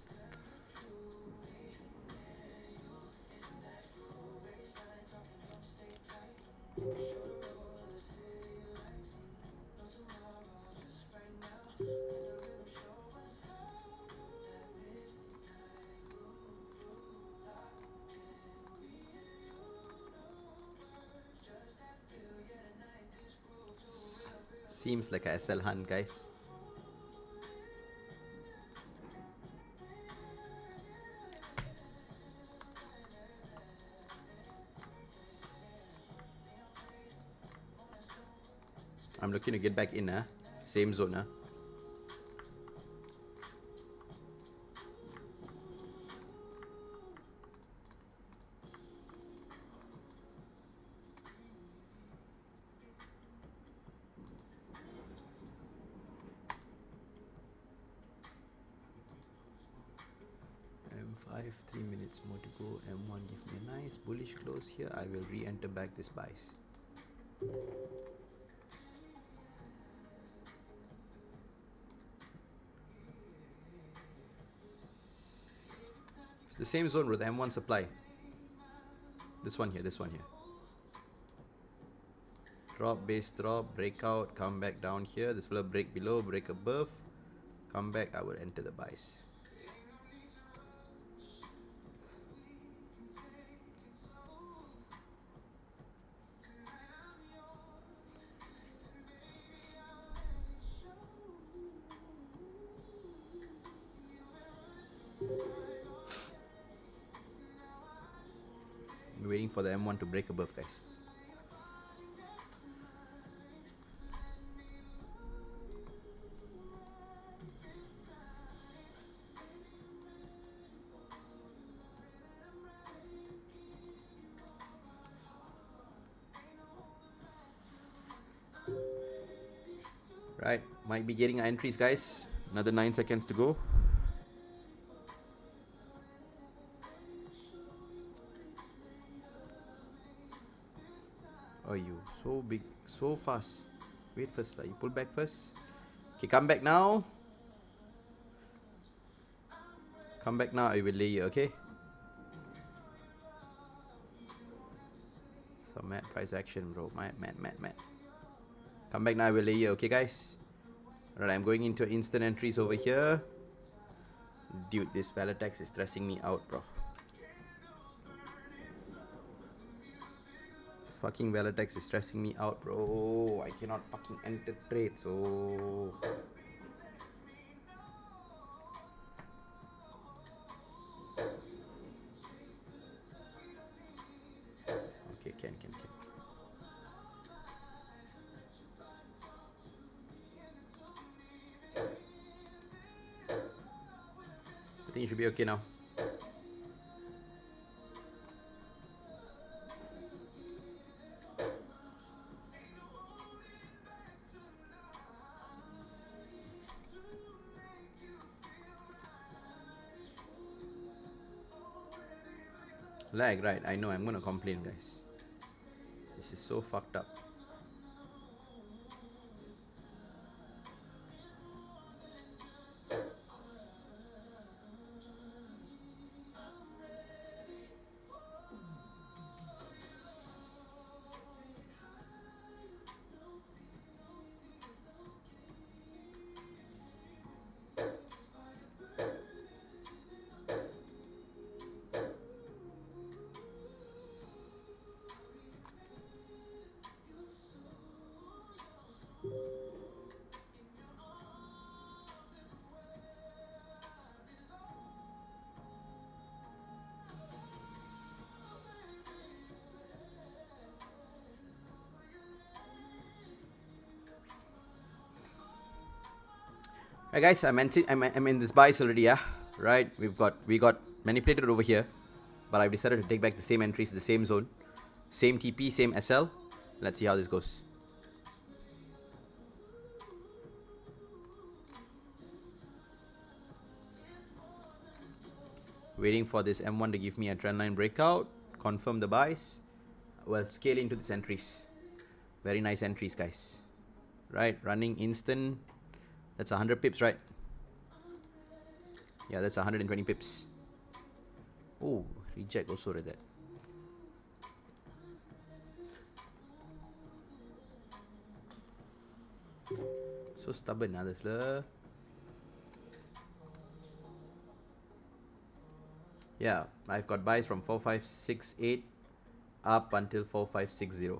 Seems like a SL hunt, guys. I'm looking to get back in, same zone, M5, 3 minutes more to go. M1 give me a nice bullish close here. I will re-enter back this buys. It's the same zone with M1 supply. This one here. Drop, base drop, breakout, come back down here. This will break below, break above, come back. I will enter the buys. I'm waiting for the M1 to break above, guys. Right, might be getting our entries, guys. Another 9 seconds to go. Oh, you so big, so fast. Wait first, you pull back first. Okay, come back now. Come back now, I will lay you, okay? Some mad price action, bro. Mad. Come back now, I will lay you, okay, guys? Alright, I'm going into instant entries over here. Dude, this Volatex is stressing me out, bro. Fucking Volatex is stressing me out, bro. I cannot fucking enter trades, so... Okay, can. I think it should be okay now. Lag, right? I know, I'm gonna complain, guys. This is so fucked up. Right, guys, I'm in this buys already, yeah. Right, we got manipulated over here, but I've decided to take back the same entries, the same zone, same TP, same SL. Let's see how this goes. Waiting for this M1 to give me a trend line breakout, confirm the buys. Well, scale into these entries. Very nice entries, guys. Right, running instant. That's 100 pips, right? Yeah, that's 120 pips. Oh, reject also like that. So stubborn, this fella. Yeah, I've got buys from 4568 up until 4560.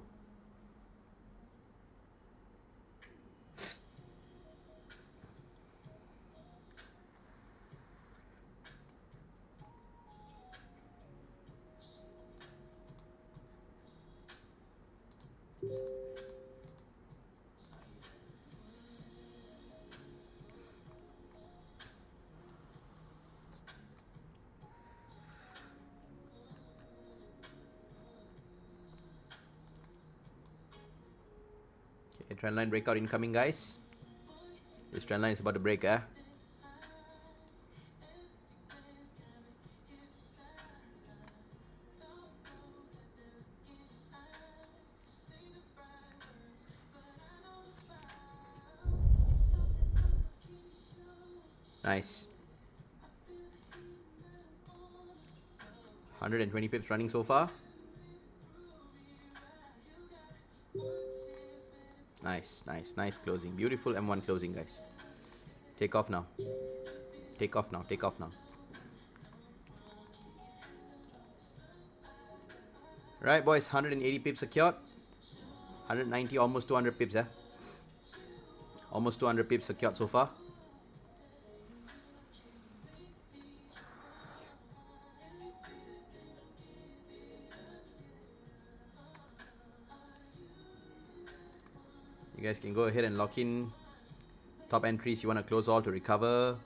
Okay, trend line breakout incoming, guys. This trend line is about to break, eh? Nice. 120 pips running so far. Nice, nice, nice closing. Beautiful M1 closing, guys. Take off now. Take off now. Take off now. Right, boys. 180 pips secured. 190, almost 200 pips, eh? Almost 200 pips secured so far. You guys can go ahead and lock in top entries you want to close all to recover.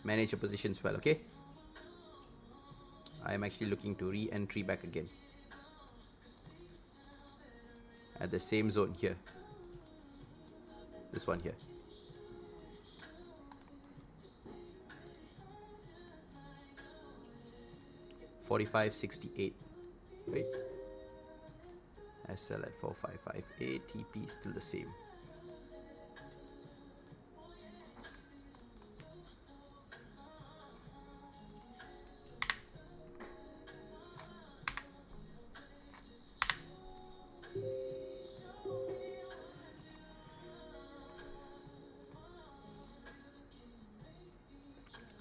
Manage your positions well, okay? I am actually looking to re-entry back again. At the same zone here. This one here. $45.68. Wait. I sell at 4558. TP is still the same.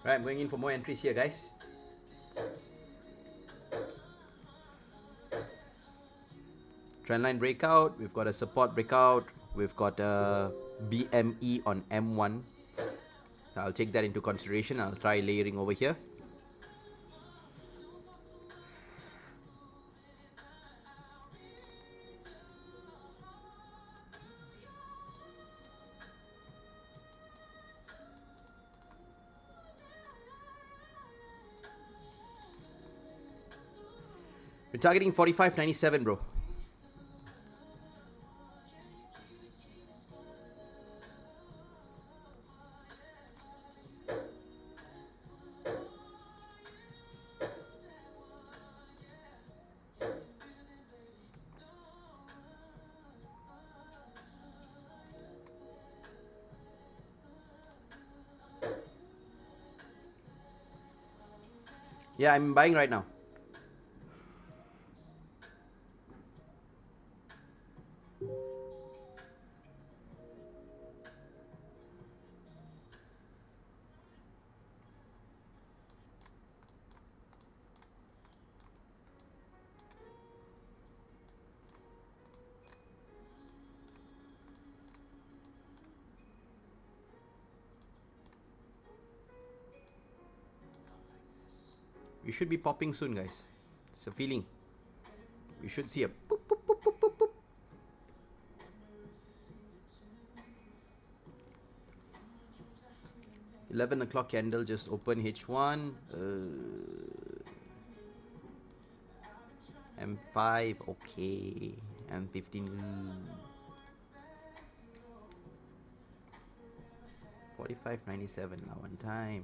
Right, I'm going in for more entries here, guys. Trendline breakout. We've got a support breakout. We've got a BME on M1. So I'll take that into consideration. I'll try layering over here. We're targeting 45.97, bro. Yeah, I'm buying right now. You should be popping soon, guys. It's a feeling. You should see a boop, boop, boop, boop, boop, boop. $11 candle just open H1. M5, okay. M15. 45.97 now one time.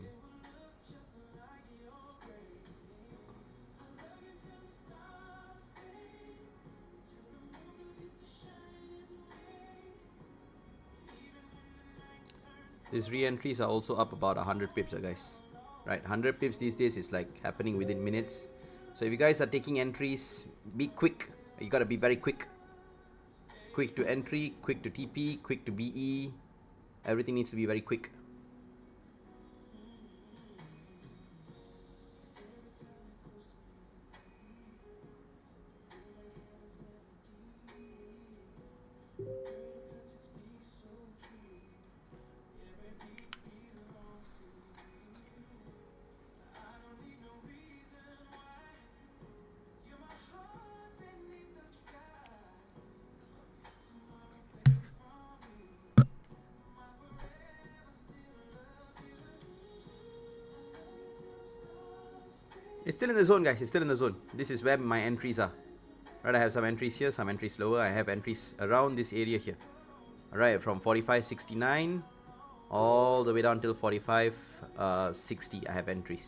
These re-entries are also up about 100 pips, guys. Right, 100 pips these days is like happening within minutes. So if you guys are taking entries, be quick. You gotta be very quick. Quick to entry, quick to TP, quick to BE. Everything needs to be very quick. It's still in the zone, guys. It's still in the zone. This is where my entries are. Right, I have some entries here, some entries lower. I have entries around this area here. Alright, from 45.69 all the way down till 45.60. I have entries.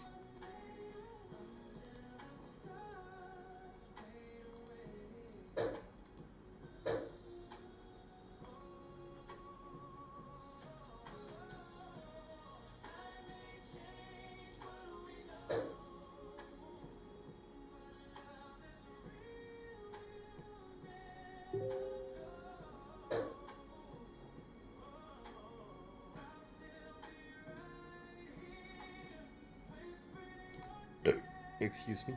Excuse me.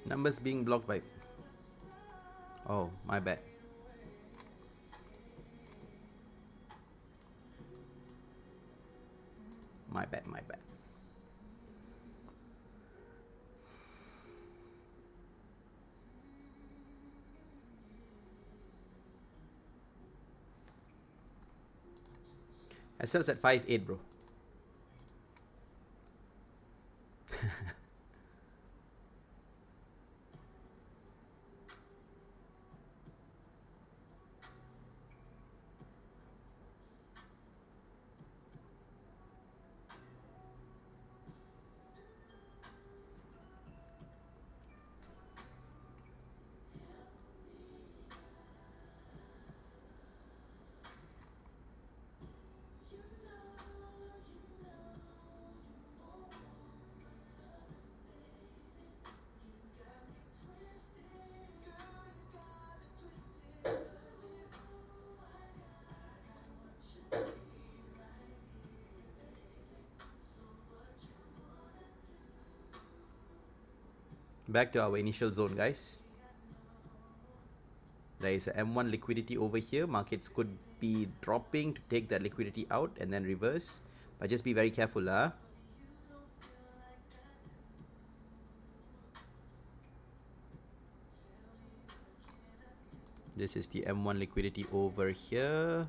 Numbers being blocked by... Oh, my bad. My bad, my bad. I sells at 5.8, bro. Back to our initial zone, guys. There is a M1 liquidity over here. Markets could be dropping to take that liquidity out and then reverse. But just be very careful, huh? This is the M1 liquidity over here.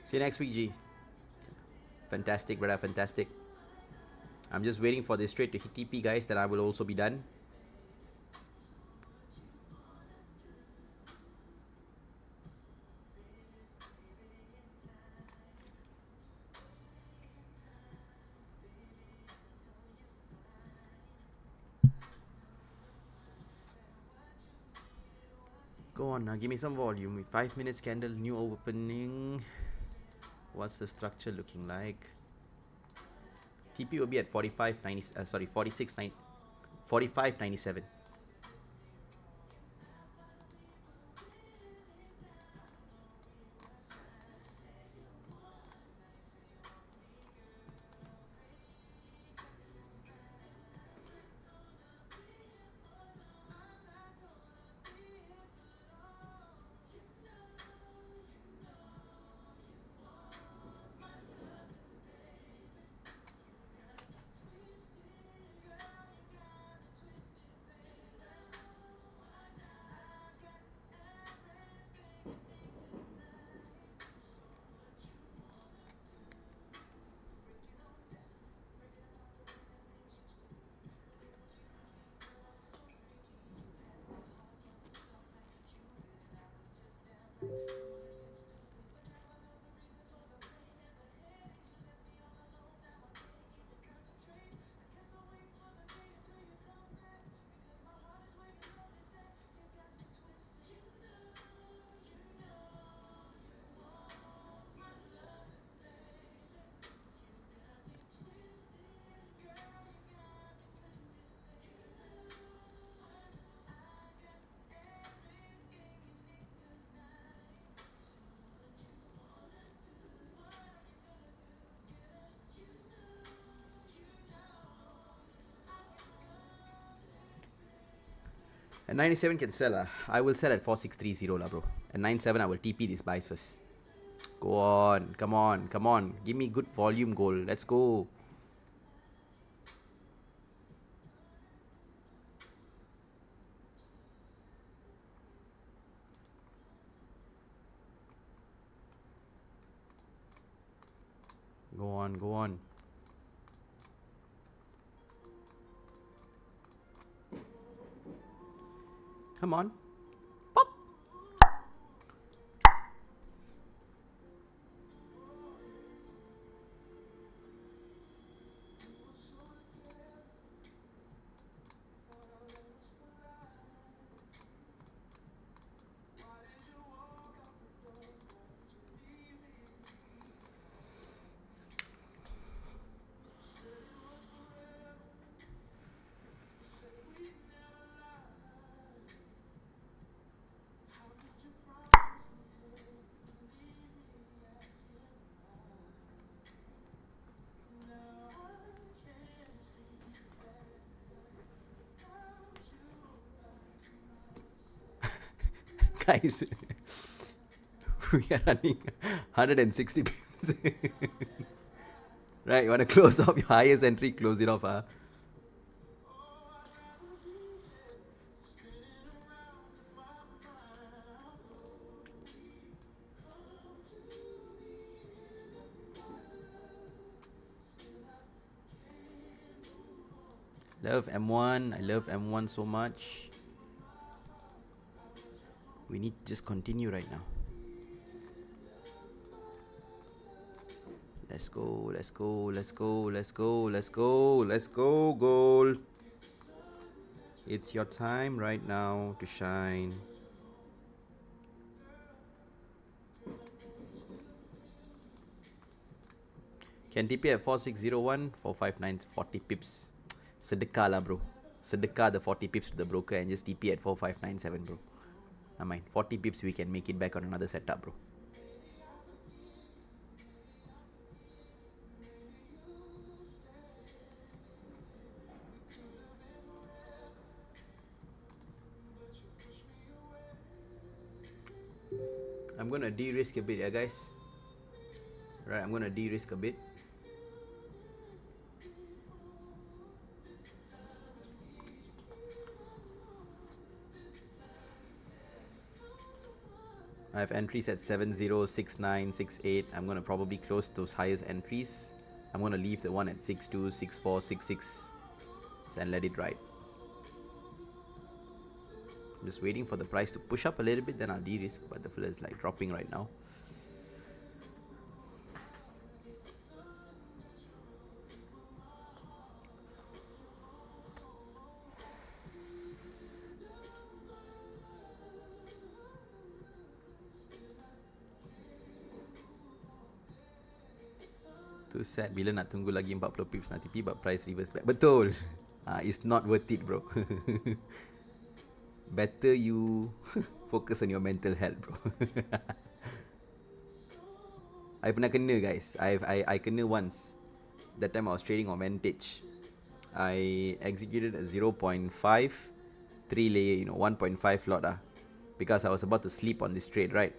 See you next week, G. Fantastic, brother, fantastic. I'm just waiting for this trade to hit TP, guys, then I will also be done. Go on now, give me some volume. With 5 minutes candle, new opening. What's the structure looking like? TP will be at 45.90. Sorry, 46.90. 45.97. At 97 can sell. I will sell at 4630 lah, bro. At 97 I will TP these buys first. Go on. Come on. Come on. Give me good volume gold. Let's go. Go on. Go on. Come on. Pop. Guys, we are running 160 pips. Right, you want to close off your highest entry, close it off. Love M1. I love M1 so much. We need to just continue right now. Let's go, let's go, let's go, let's go, let's go, let's go, gold. It's your time right now to shine. Can TP at 4601, 459, 40 pips. Sedekah lah, bro. Sedekah the 40 pips to the broker and just TP at 4597, bro. I mean, 40 pips we can make it back on another setup, bro. I'm gonna de-risk a bit, yeah, guys. Right, I'm gonna de-risk a bit. I have entries at 70, 69, 68. I'm gonna probably close those highest entries. I'm gonna leave the one at 62, 64, 66 and let it ride. I'm just waiting for the price to push up a little bit, then I'll de-risk, but the filler is like dropping right now. Too sad bila nak tunggu lagi 40 pips nak TP but price reverse back. Betul. It's not worth it, bro. Better you focus on your mental health, bro. I pernah kena, guys. I kena once. That time I was trading on Vantage. I executed a 0.5 3 layer, 1.5 lot because I was about to sleep on this trade, right?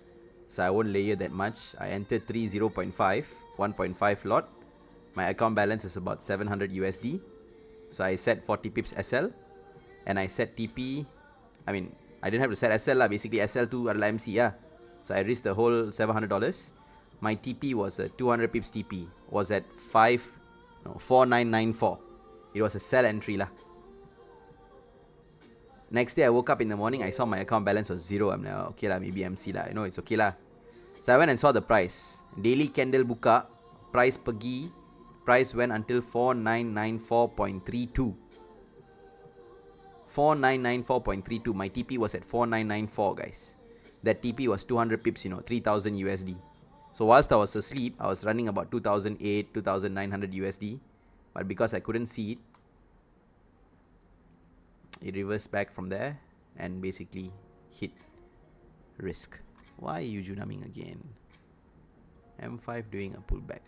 So I won't layer that much. I entered 3 0.5 1.5 lot. My account balance is about 700 USD. So I set 40 pips SL and I set TP. I mean, I didn't have to set SL lah. Basically SL2 adalah MC lah. So I risked the whole $700. My TP was a 200 pips TP. Was at 4994. It was a sell entry lah. Next day I woke up in the morning, I saw my account balance was 0. I'm like, okay lah, maybe MC lah. It's okay lah. So I went and saw the price. Daily candle buka, price pergi, price went until 4994.32. 4994.32. My TP was at 4994, guys. That TP was 200 pips, 3000 USD. So whilst I was asleep, I was running about 2008, 2900 USD. But because I couldn't see it, it reversed back from there and basically hit risk. Why are you Junaming again? M5 doing a pullback.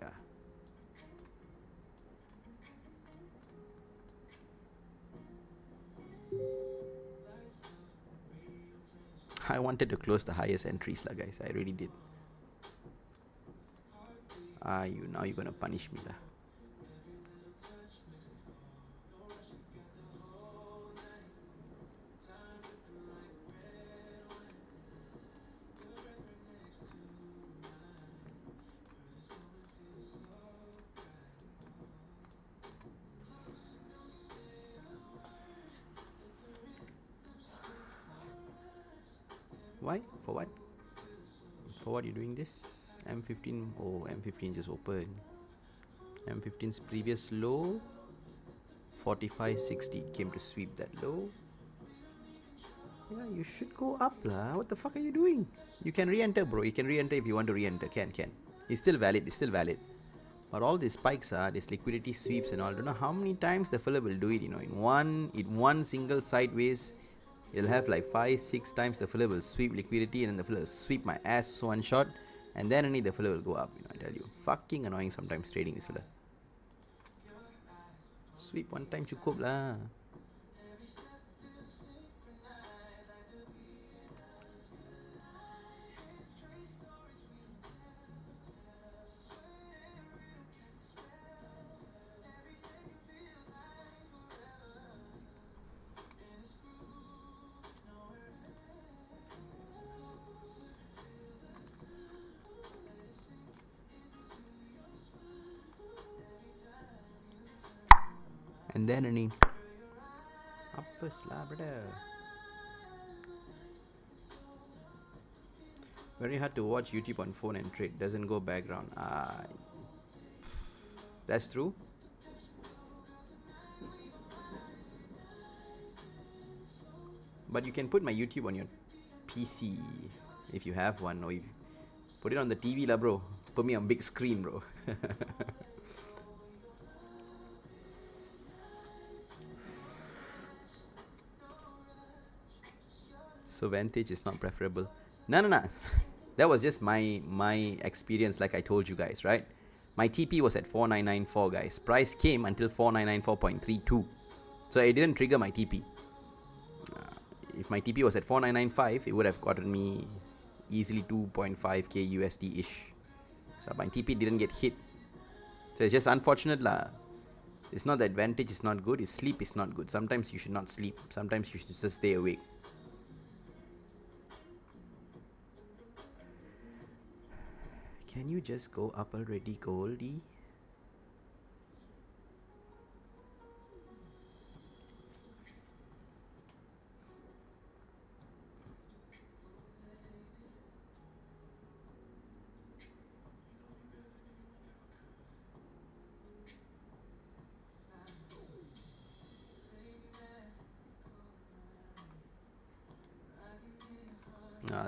wanted to close the highest entries lah, guys. I really did. Now you're gonna punish me lah. Why? For what? For what you doing this? M15. Oh, M15 just opened. M15's previous low 45.60 came to sweep that low. Yeah, you should go up lah. What the fuck are you doing? You can re-enter, bro. You can re-enter if you want to re-enter. Can. It's still valid. But all these spikes are these liquidity sweeps and all. I don't know how many times the fella will do it. In one single sideways. It'll have like 5-6 times the filler will sweep liquidity, and then the filler will sweep my ass so one shot, and then only the filler will go up. I tell you, fucking annoying sometimes trading this filler. Sweep one time cukup lah. And then only up first lah, brother. Very hard to watch YouTube on phone and trade. Doesn't go background. That's true. But you can put my YouTube on your PC if you have one, or you put it on the TV lah, bro. Put me on big screen, bro. So Vantage is not preferable. No. That was just my experience, like I told you guys, right? My TP was at 4994, guys. Price came until 4994.32. So it didn't trigger my TP. If my TP was at 4995, it would have gotten me easily 2.5k USD-ish. So my TP didn't get hit. So it's just unfortunate lah. It's not that Vantage is not good, it's sleep is not good. Sometimes you should not sleep. Sometimes you should just stay awake. Can you just go up already, Goldie?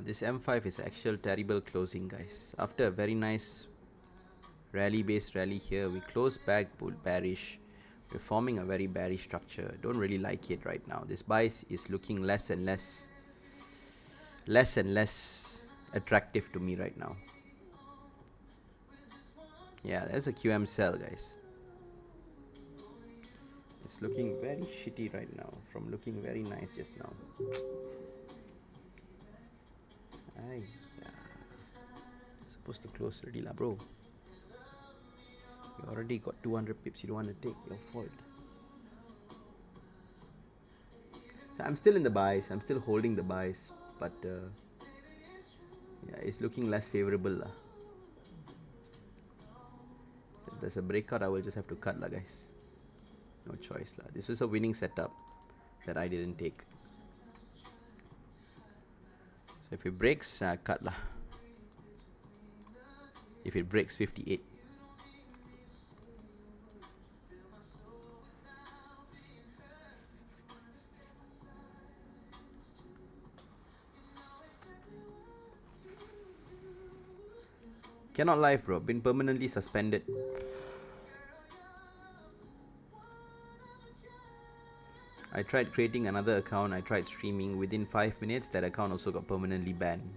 This M5 is actual terrible closing, guys. After a very nice rally-based rally here, we close back bull bearish. We're forming a very bearish structure. Don't really like it right now. This buy is looking less and less attractive to me right now. Yeah, there's a QM sell, guys. It's looking very shitty right now from looking very nice just now. Supposed to close already lah, bro. You already got 200 pips you don't want to take. Your fault. I'm still in the buys. I'm still holding the buys, but yeah, it's looking less favorable lah. So if there's a breakout, I will just have to cut lah, guys. No choice lah. This was a winning setup that I didn't take. So if it breaks, cut lah. If it breaks 58. Cannot live, bro. Been permanently suspended. I tried creating another account. I tried streaming. Within 5 minutes, that account also got permanently banned.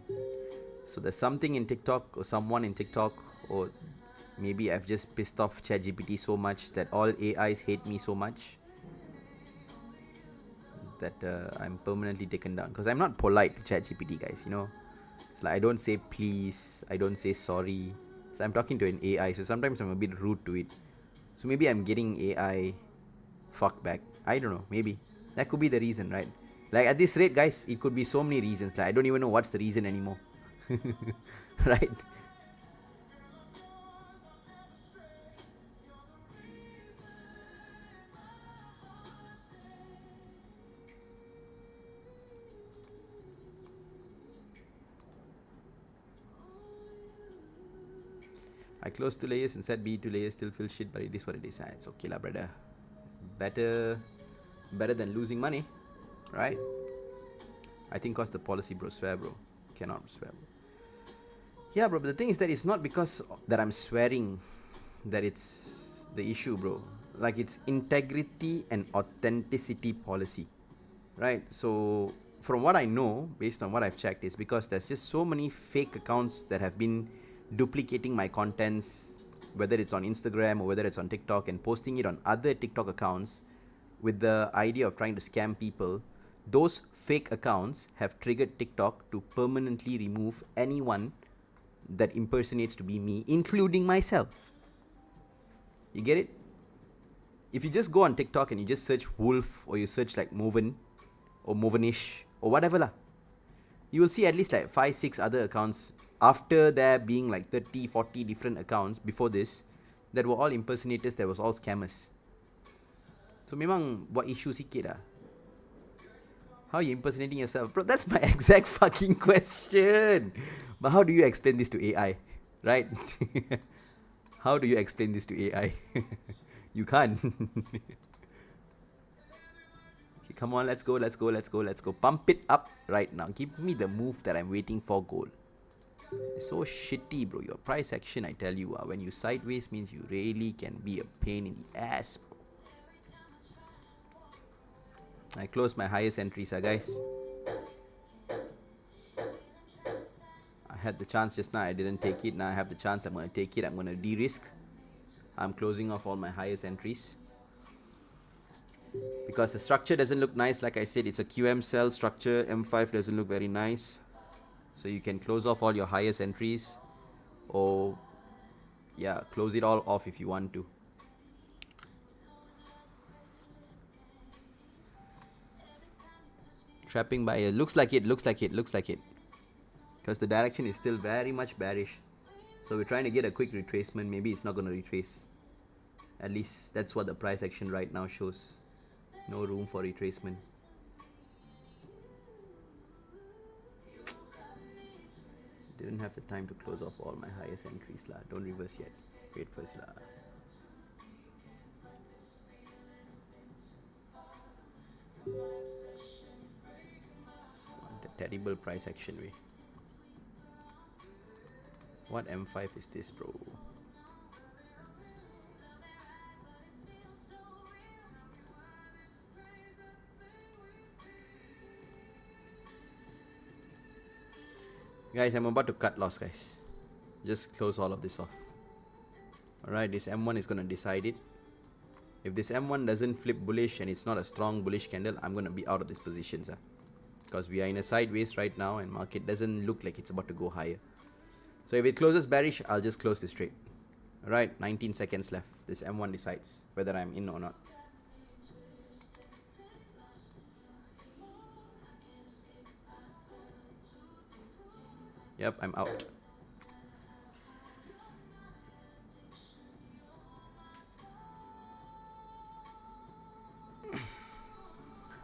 So there's something in TikTok or someone in TikTok, or maybe I've just pissed off ChatGPT so much that all AIs hate me so much that I'm permanently taken down, because I'm not polite to ChatGPT, guys. You know, it's like I don't say please, I don't say sorry. So I'm talking to an AI, so sometimes I'm a bit rude to it. So maybe I'm getting AI fuck back. I don't know. Maybe that could be the reason, right? Like at this rate, guys, it could be so many reasons. Like I don't even know what's the reason anymore. Right? I closed 2 layers and said B 2 layers still feel shit, but it is what it is. It's okay lah, brother. Better than losing money, right? I think cause the policy, bro. Swear, bro. Cannot swear, bro. Yeah, bro, but the thing is that it's not because that I'm swearing that it's the issue, bro. Like, it's integrity and authenticity policy, right? So from what I know, based on what I've checked, is because there's just so many fake accounts that have been duplicating my contents, whether it's on Instagram or whether it's on TikTok, and posting it on other TikTok accounts with the idea of trying to scam people. Those fake accounts have triggered TikTok to permanently remove anyone that impersonates to be me, including myself. You get it? If you just go on TikTok and you just search Wolf, or you search like Movan or Movanniish or whatever lah, you will see at least like 5-6 other accounts after there being like 30-40 different accounts before this that were all impersonators, that was all scammers. So memang buat issue sikit lah. How are you impersonating yourself? Bro, that's my exact fucking question. But how do you explain this to AI? Right? How do you explain this to AI? You can't. Okay, come on, let's go. Pump it up right now. Give me the move that I'm waiting for, goal. It's so shitty, bro. Your price action, I tell you, when you sideways means you really can be a pain in the ass, bro. I closed my highest entries, guys. I had the chance just now, I didn't take it. Now I have the chance, I'm going to take it. I'm going to de-risk. I'm closing off all my highest entries, because the structure doesn't look nice. Like I said, it's a QM cell structure. M5 doesn't look very nice. So you can close off all your highest entries, or yeah, close it all off if you want to. Trapping buyer. Looks like it. Because the direction is still very much bearish. So we're trying to get a quick retracement. Maybe it's not going to retrace. At least that's what the price action right now shows. No room for retracement. Didn't have the time to close off all my highest entries lah. Don't reverse yet. Wait first lah. Terrible price action way. What M5 is this, bro? Guys, I'm about to cut loss, guys. Just close all of this off. Alright, this M1 is going to decide it. If this M1 doesn't flip bullish and it's not a strong bullish candle, I'm going to be out of this position, sir. Because we are in a sideways right now and market doesn't look like it's about to go higher. So if it closes bearish, I'll just close this trade. Alright, 19 seconds left. This M1 decides whether I'm in or not. Yep, I'm out.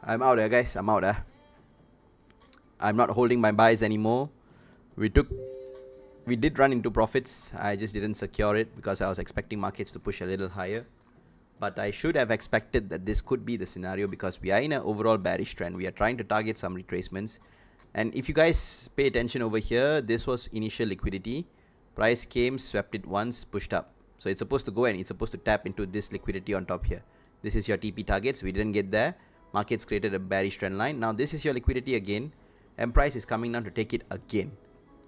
I'm out, guys. I'm out. I'm not holding my buys anymore. We did run into profits. I just didn't secure it because I was expecting markets to push a little higher. But I should have expected that this could be the scenario, because we are in an overall bearish trend. We are trying to target some retracements. And if you guys pay attention over here, this was initial liquidity. Price came, swept it once, pushed up. So it's supposed to go and it's supposed to tap into this liquidity on top here. This is your TP targets. We didn't get there. Markets created a bearish trend line. Now this is your liquidity again. And price is coming down to take it again.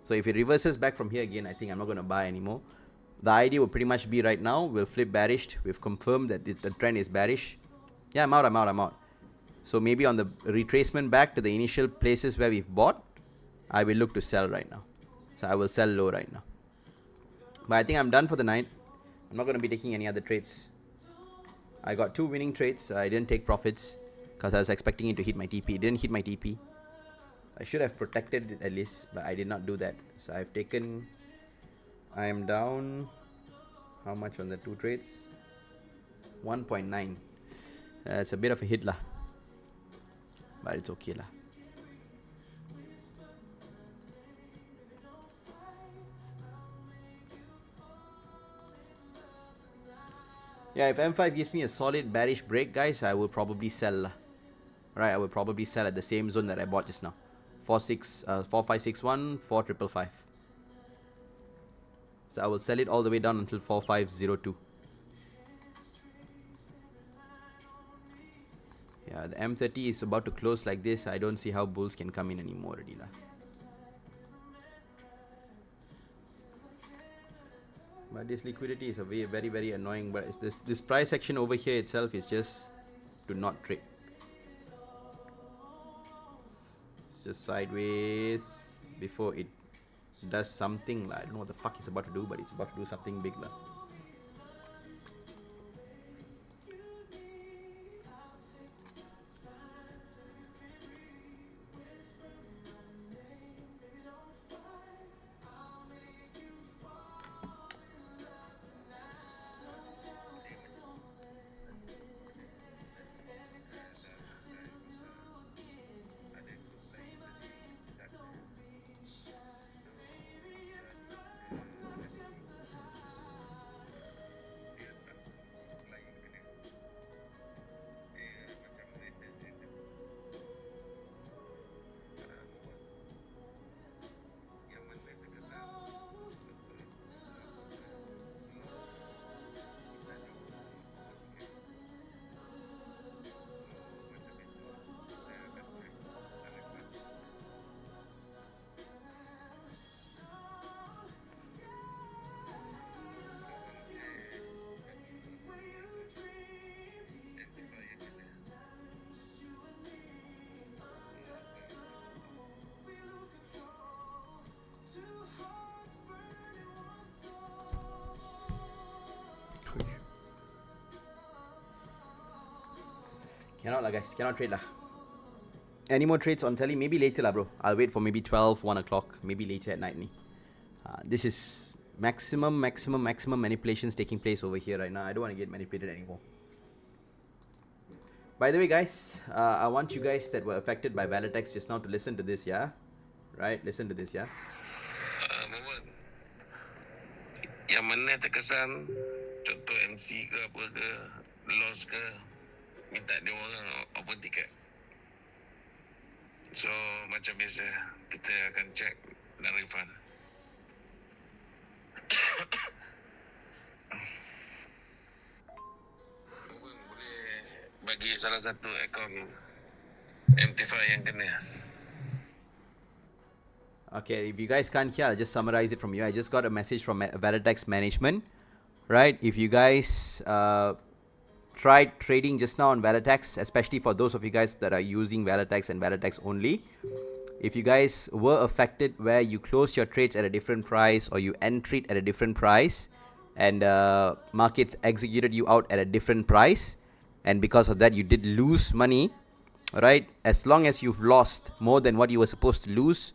So if it reverses back from here again, I think I'm not going to buy anymore. The idea will pretty much be right now, we'll flip bearish. We've confirmed that the trend is bearish. Yeah, I'm out. So maybe on the retracement back to the initial places where we've bought, I will look to sell right now. So I will sell low right now. But I think I'm done for the night. I'm not going to be taking any other trades. I got 2 winning trades. I didn't take profits because I was expecting it to hit my TP. It didn't hit my TP. I should have protected it at least, but I did not do that. So I've taken... I am down... How much on the 2 trades? 1.9. It's a bit of a hit lah. But it's okay lah. Yeah, if M5 gives me a solid bearish break, guys, I will probably sell. Right, I will probably sell at the same zone that I bought just now. 4561, 4555. So I will sell it all the way down until 4502. Yeah, the M30 is about to close like this. I don't see how bulls can come in anymore already lah. But this liquidity is a very, very annoying. But it's this price action over here itself is just to not trade. It's just sideways before it does something. I don't know what the fuck it's about to do, but it's about to do something big. Cannot lah guys, cannot trade lah. Any more trades on telly? Maybe later lah bro. I'll wait for maybe 12, 1 o'clock. Maybe later at night ni. This is maximum manipulations taking place over here right now. I don't want to get manipulated anymore. By the way guys, I want you guys that were affected by Volatex just now to listen to this, yeah? Right? Listen to this, yeah? Movan, yang mana terkesan, contoh MC ke apa ke, loss ke, minta dia orang open ticket. So macam biasa, kita akan check dan refund. Movan boleh bagi salah satu akaun MT5 yang kena. Okay, if you guys can't hear, I'll just summarize it from you. I just got a message from Volatex management, right? If you guys tried trading just now on Volatex, especially for those of you guys that are using Volatex and Volatex only, if you guys were affected where you closed your trades at a different price or you entered at a different price and markets executed you out at a different price, and because of that you did lose money, right? As long as you've lost more than what you were supposed to lose,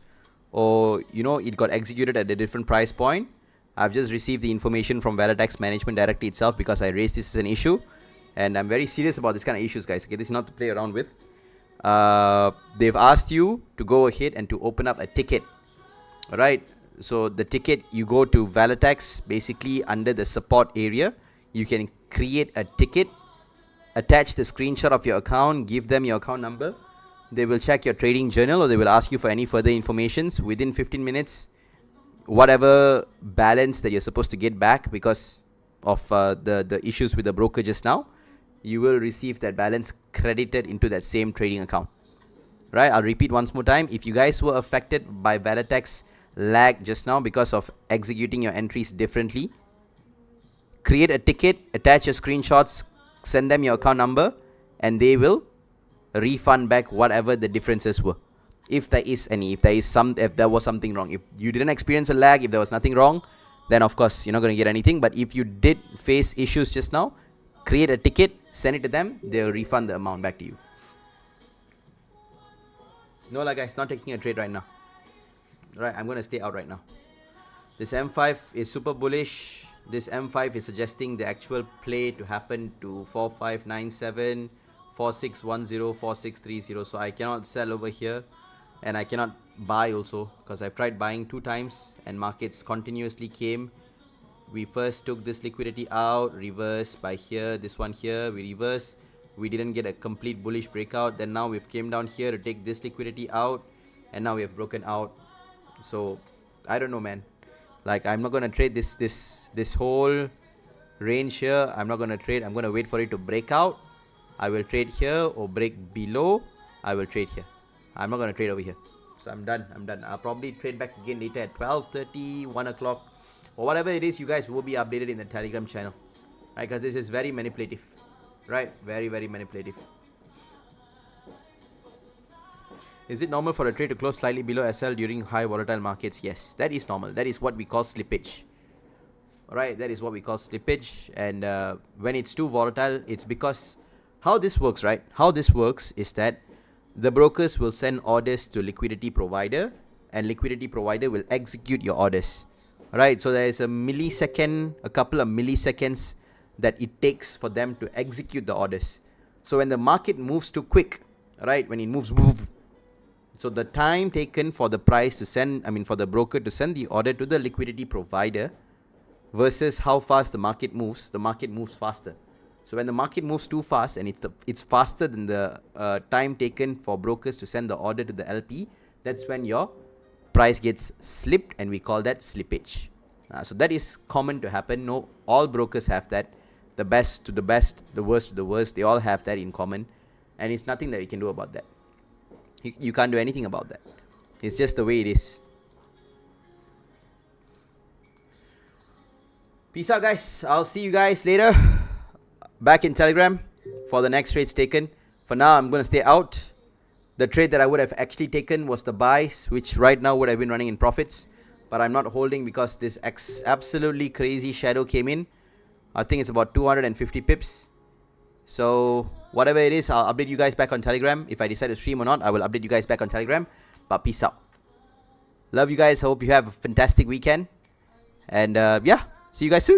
or you know it got executed at a different price point, I've just received the information from Volatex management directly itself because I raised this as an issue. And I'm very serious about this kind of issues, guys. Okay, this is not to play around with. They've asked you to go ahead and to open up a ticket. Alright, so the ticket, you go to Volatex, basically under the support area. You can create a ticket, attach the screenshot of your account, give them your account number. They will check your trading journal, or they will ask you for any further informations. Within 15 minutes, whatever balance that you're supposed to get back because of the issues with the broker just now, you will receive that balance credited into that same trading account. Right, I'll repeat once more time. If you guys were affected by Volatex lag just now because of executing your entries differently, create a ticket, attach your screenshots, send them your account number, and they will refund back whatever the differences were, if there is any, if there was something wrong. If you didn't experience a lag, if there was nothing wrong, then of course you're not going to get anything. But if you did face issues just now, create a ticket, send it to them, they'll refund the amount back to you. No lah guys, not taking a trade right now. Right, I'm going to stay out right now. This M5 is super bullish. This M5 is suggesting the actual play to happen to 4597, 4610, 4630. So I cannot sell over here, and I cannot buy also, because I've tried buying 2 times and markets continuously came. We first took this liquidity out, reverse by here, this one here, we reverse. We didn't get a complete bullish breakout. Then now we've came down here to take this liquidity out, and now we have broken out. So I don't know, man. Like, I'm not gonna trade this whole range here. I'm not gonna trade. I'm gonna wait for it to break out. I will trade here, or break below. I will trade here. I'm not gonna trade over here. So I'm done. I'll probably trade back again later at 12:30, 1 o'clock, or whatever it is. You guys will be updated in the Telegram channel, right? Because this is very manipulative, right? Very, very manipulative. Is it normal for a trade to close slightly below SL during high volatile markets? Yes, that is normal. That is what we call slippage. Alright, that is what we call slippage. And when it's too volatile, it's because how this works, right? How this works is that the brokers will send orders to liquidity provider, and liquidity provider will execute your orders. Alright, so there is a couple of milliseconds that it takes for them to execute the orders. So when the market moves too quick, right? When it moves, so the time taken for the price to send, for the broker to send the order to the liquidity provider versus how fast the market moves faster. So when the market moves too fast, and it's faster than the time taken for brokers to send the order to the LP, that's when your price gets slipped, and we call that slippage. So that is common to happen. No, all brokers have that. The best to the best, the worst to the worst, they all have that in common, and it's nothing that you can do about that. You can't do anything about that. It's just the way it is. Peace out, guys. I'll see you guys later. Back in Telegram for the next trades taken. For now, I'm going to stay out. The trade that I would have actually taken was the buys, which right now would have been running in profits. But I'm not holding because this absolutely crazy shadow came in. I think it's about 250 pips. So whatever it is, I'll update you guys back on Telegram. If I decide to stream or not, I will update you guys back on Telegram. But peace out. Love you guys. Hope you have a fantastic weekend. And yeah, see you guys soon.